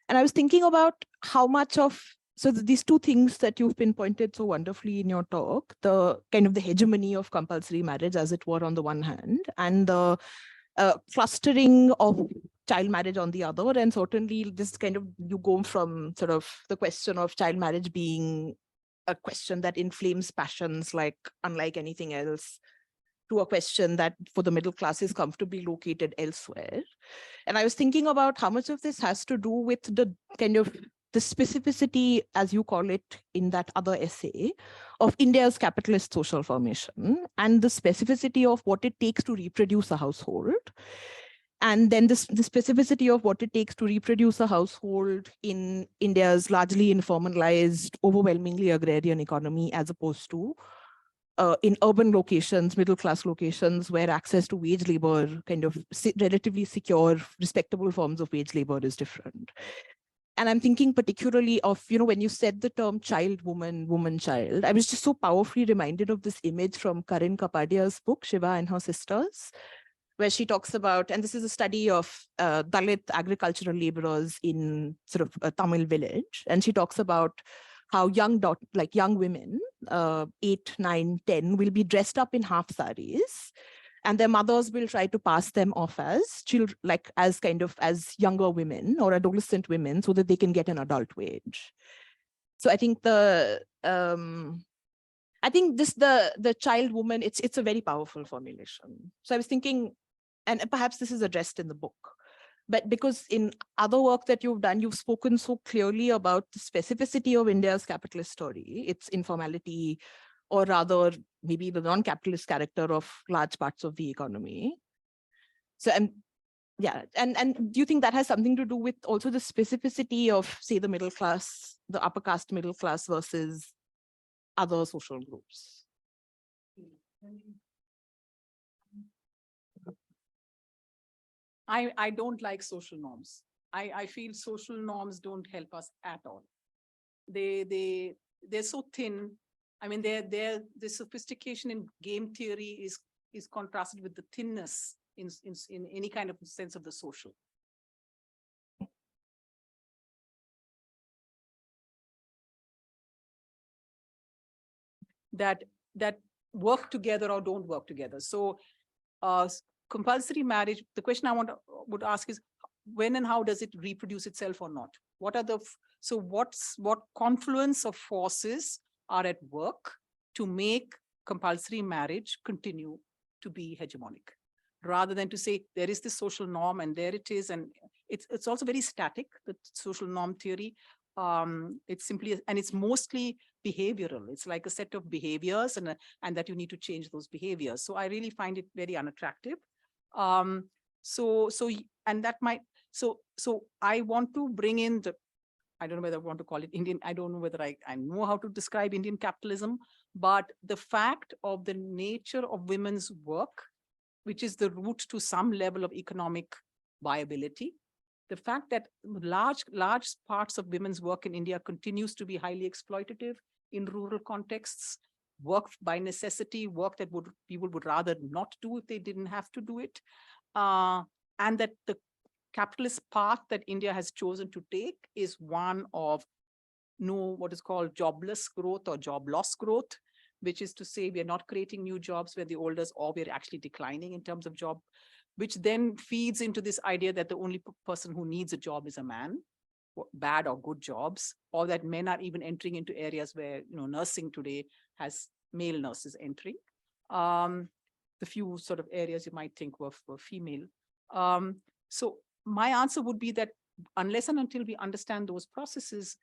And I was thinking about how much of, so these two things that you've pinpointed so wonderfully in your talk, the kind of the hegemony of compulsory marriage, as it were, on the one hand, and the clustering of child marriage on the other. And certainly this kind of, you go from sort of the question of child marriage being a question that inflames passions like unlike anything else, to a question that for the middle class is comfortably located elsewhere. And I was thinking about how much of this has to do with the kind of the specificity, as you call it in that other essay, of India's capitalist social formation and the specificity of what it takes to reproduce a household. And then the specificity of what it takes to reproduce a household in India's largely informalized, overwhelmingly agrarian economy, as opposed to in urban locations, middle-class locations, where access to wage labor, kind of relatively secure, respectable forms of wage labor is different. And I'm thinking particularly of, you know, when you said the term child, woman, woman, child, I was just so powerfully reminded of this image from Karin Kapadia's book, Shiva and Her Sisters, where she talks about, and this is a study of Dalit agricultural laborers in sort of a Tamil village. And she talks about how young women, 8, 9, 10, will be dressed up in half saris, and their mothers will try to pass them off as children, like as younger women or adolescent women, so that they can get an adult wage. So I think the child woman, it's a very powerful formulation. So I was thinking, and perhaps this is addressed in the book, but because in other work that you've done, you've spoken so clearly about the specificity of India's capitalist story, its informality, or rather maybe the non-capitalist character of large parts of the economy. So, and do you think that has something to do with also the specificity of, say, the middle class, the upper caste middle class versus other social groups? I don't like social norms. I feel social norms don't help us at all. They're so thin. I mean, the sophistication in game theory is contrasted with the thinness in any kind of sense of the social. That work together or don't work together. So compulsory marriage, the question I would ask is, when and how does it reproduce itself or not? What are what confluence of forces are at work to make compulsory marriage continue to be hegemonic, rather than to say there is this social norm and there it is, and it's also very static, the social norm theory. It's simply, and it's mostly behavioral. It's like a set of behaviors, and that you need to change those behaviors. So I really find it very unattractive. So I want to bring in I don't know whether I want to call it Indian. I don't know whether I know how to describe Indian capitalism, but the fact of the nature of women's work, which is the route to some level of economic viability. The fact that large parts of women's work in India continues to be highly exploitative in rural contexts, work by necessity, work that people would rather not do if they didn't have to do it. And that the capitalist path that India has chosen to take is one of no what is called jobless growth or job loss growth, which is to say we are not creating new jobs where the oldest, or we're actually declining in terms of job, which then feeds into this idea that the only person who needs a job is a man, bad or good jobs, or that men are even entering into areas where, nursing today has male nurses entering. The few sort of areas you might think were female. So my answer would be that unless and until we understand those processes,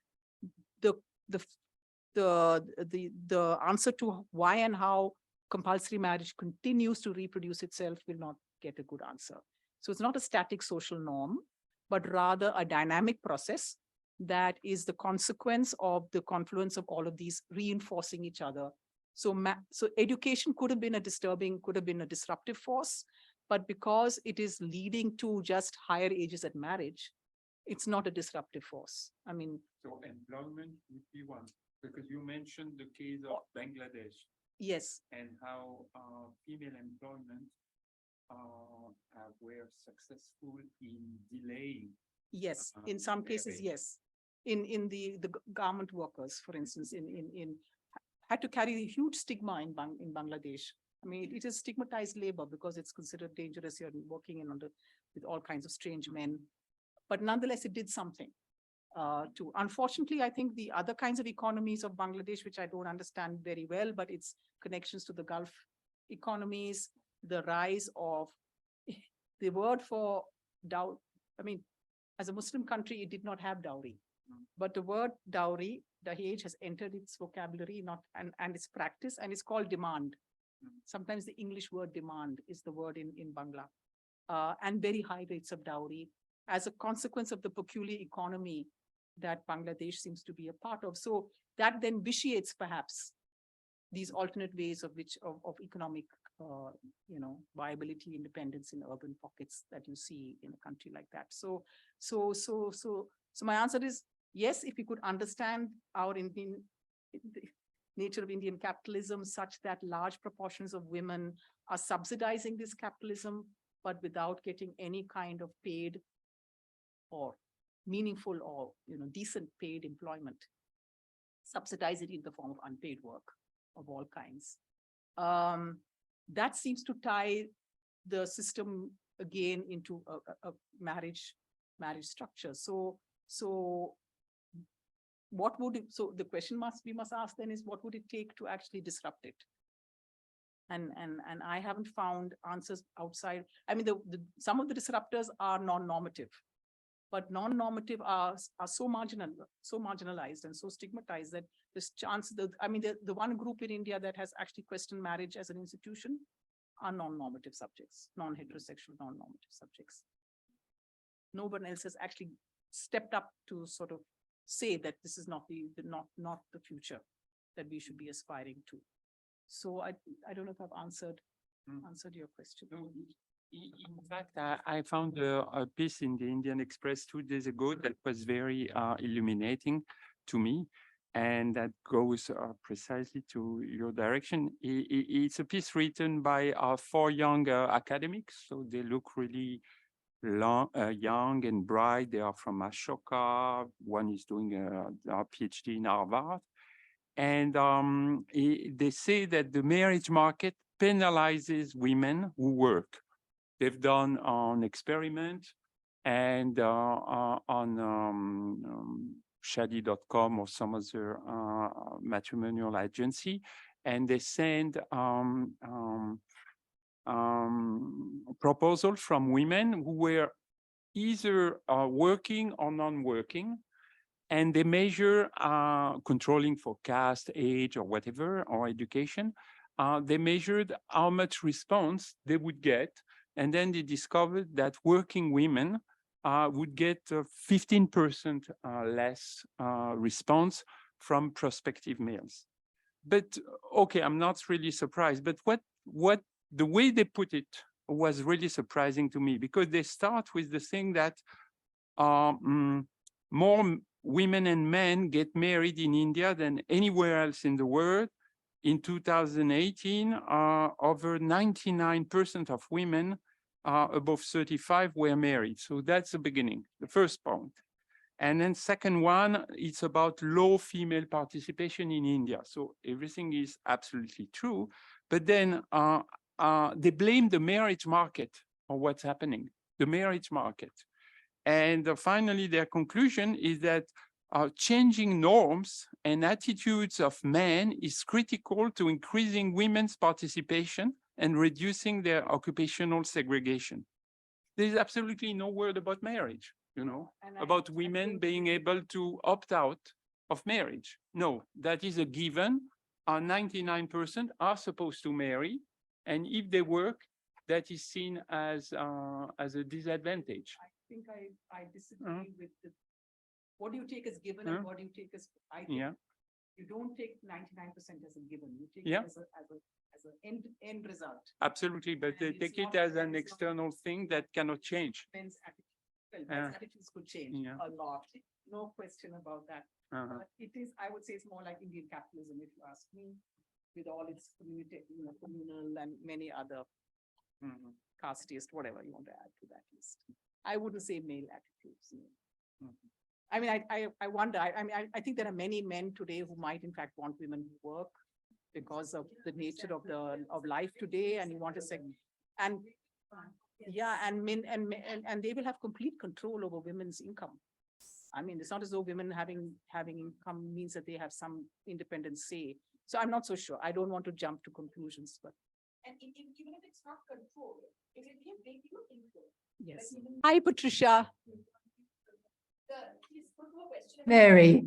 the answer to why and how compulsory marriage continues to reproduce itself will not get a good answer. So it's not a static social norm, but rather a dynamic process that is the consequence of the confluence of all of these reinforcing each other. So education could have been a disruptive force, but because it is leading to just higher ages at marriage, it's not a disruptive force. I mean, so employment would be one, because you mentioned the case of Bangladesh. Yes. And how female employment were successful in delaying. Yes, in some cases, yes. In the garment workers, for instance, had to carry a huge stigma in Bangladesh. I mean, it is stigmatized labor because it's considered dangerous. You're working with all kinds of strange men, but nonetheless, it did something. Unfortunately, I think the other kinds of economies of Bangladesh, which I don't understand very well, but its connections to the Gulf economies, the rise of the word for dowry. I mean, as a Muslim country, it did not have dowry, but the word dowry, dahej, has entered its vocabulary and its practice, and it's called demand. Sometimes the English word demand is the word in Bangla, and very high rates of dowry as a consequence of the peculiar economy that Bangladesh seems to be a part of. So that then vitiates perhaps these alternate ways of economic, viability, independence in urban pockets that you see in a country like that. So my answer is yes, if we could understand the nature of Indian capitalism such that large proportions of women are subsidizing this capitalism, but without getting any kind of paid or meaningful or decent paid employment, subsidize it in the form of unpaid work of all kinds. That seems to tie the system again into a marriage structure. So the question we must ask then is, what would it take to actually disrupt it? And I haven't found answers outside. I mean, some of the disruptors are non-normative, but non-normative are so marginalized and so stigmatized that this chance, the one group in India that has actually questioned marriage as an institution are non-normative subjects, non-heterosexual, non-normative subjects. No one else has actually stepped up to sort of say that this is not the future that we should be aspiring to. So I don't know if I've answered your question. No, in fact, I found a piece in the Indian Express 2 days ago that was very illuminating to me, and that goes precisely to your direction. It's a piece written by 4 young academics, so they look really young and bright. They are from Ashoka. One is doing a PhD in Harvard. And they say that the marriage market penalizes women who work. They've done an experiment and on shadi.com or some other matrimonial agency, and they send proposals from women who were either working or non-working, and they measure controlling for caste, age, or whatever, or education. They measured how much response they would get, and then they discovered that working women would get 15% less response from prospective males. But okay, I'm not really surprised. But what the way they put it was really surprising to me, because they start with the thing that more women and men get married in India than anywhere else in the world. In 2018, over 99% of women above 35 were married. So that's the beginning, the first point. And then second one, it's about low female participation in India. So everything is absolutely true, but then they blame the marriage market for what's happening, the marriage market. And finally, their conclusion is that changing norms and attitudes of men is critical to increasing women's participation and reducing their occupational segregation. There is absolutely no word about marriage, you know, about women being able to opt out of marriage. No, that is a given. 99% are supposed to marry, and if they work, that is seen as a disadvantage. I think I disagree with the, what do you take as given and what do you take as, I think you don't take 99% as a given, you take it as an end result. Absolutely, but they take it as an external thing that cannot change. Men's attitudes could change a lot, no question about that. But it is, I would say it's more like Indian capitalism, if you ask me, with all its communal and many other casteist, whatever you want to add to that list. I wouldn't say male attitudes. I mean, I wonder, I think there are many men today who might in fact want women to work because of the nature of life today, and you want to say, and and men and they will have complete control over women's income. I mean, it's not as though women having income means that they have some independent say. So I'm not so sure. I don't want to jump to conclusions, but. And even if it's not control, it will be a big influence. Yes. Hi, Patricia. Mary.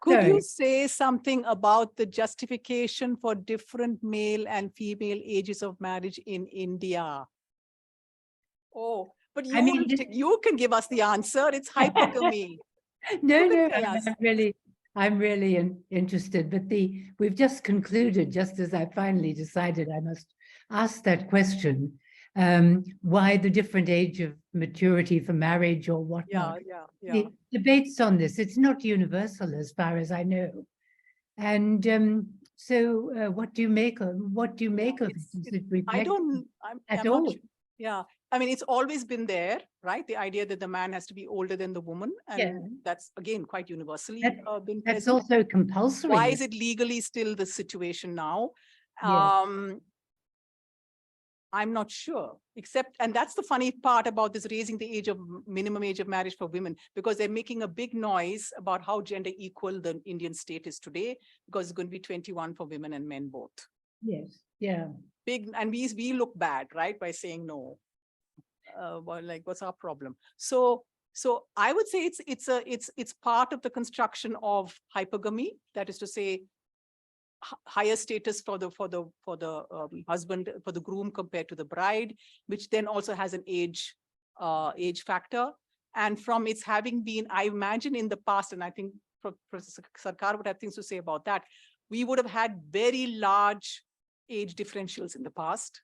Could you say something about the justification for different male and female ages of marriage in India? Oh, but you can give us the answer. It's hypergamy. No, I'm really interested, but we've just concluded, just as I finally decided I must ask that question, why the different age of maturity for marriage or whatnot. The debates on this, it's not universal as far as I know. And so what do you make of it? Does it reflect at all? Sure. Yeah. I mean, it's always been there, right? The idea that the man has to be older than the woman. And that's, again, quite universally been present. That's also compulsory. Why is it legally still the situation now? I'm not sure, except, and that's the funny part about this raising the minimum age of marriage for women, because they're making a big noise about how gender equal the Indian state is today, because it's going to be 21 for women and men both. Yes, yeah. Big, and we look bad, right, by saying no. Well, like, what's our problem? So I would say it's part of the construction of hypergamy. That is to say, higher status for the husband, for the groom compared to the bride, which then also has an age factor. And from its having been, I imagine in the past, and I think Professor Sarkar would have things to say about that, we would have had very large age differentials in the past.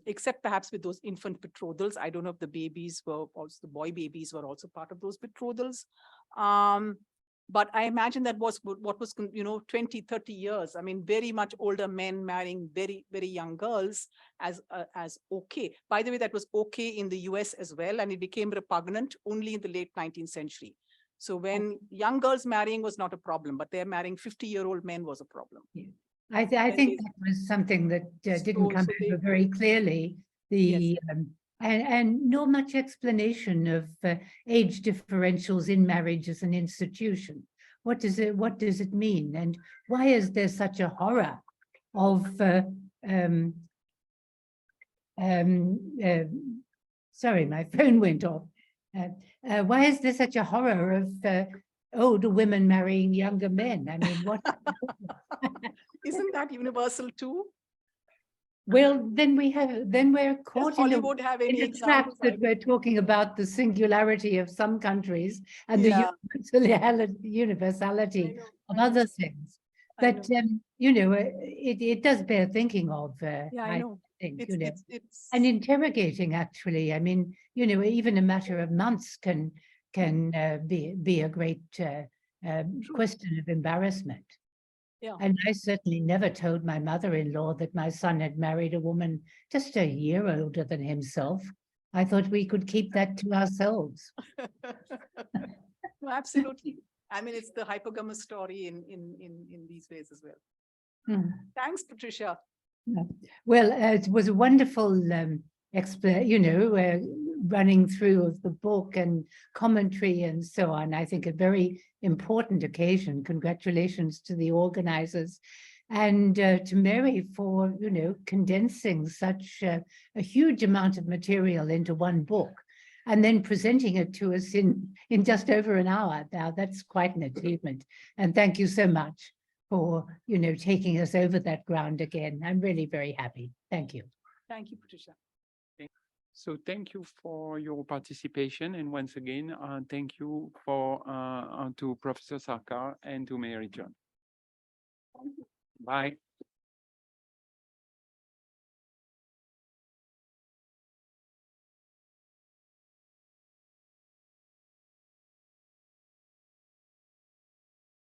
Except perhaps with those infant betrothals. I don't know if the babies were also, the boy babies were also part of those betrothals. But I imagine that was what was, 20, 30 years. I mean, very much older men marrying very, very young girls as okay. By the way, that was okay in the US as well. And it became repugnant only in the late 19th century. So when young girls marrying was not a problem, but they're marrying 50-year-old men was a problem. Yeah. I think that was something that didn't come over very clearly. And not much explanation of age differentials in marriage as an institution. What does it mean? And why is there such a horror of sorry, my phone went off. Why is there such a horror of older women marrying younger men? I mean, what? Isn't that universal too? Well, then we're caught in a trap that we're talking about the singularity of some countries and the universality of other things. But it does bear thinking of. I think, and interrogating actually. I mean, even a matter of months can be a great question of embarrassment. Yeah. And I certainly never told my mother-in-law that my son had married a woman just a year older than himself. I thought we could keep that to ourselves. No, absolutely. I mean, it's the hypergamous story in these ways as well. Mm. Thanks, Patricia. Well, it was a wonderful running through of the book and commentary and so on. I think a very important occasion. Congratulations to the organizers and to Mary for, condensing such a huge amount of material into one book and then presenting it to us in just over an hour. Now, that's quite an achievement. And thank you so much for, taking us over that ground again. I'm really very happy. Thank you. Thank you, Patricia. So thank you for your participation. And once again, thank you to Professor Sarkar and to Mary John. Bye.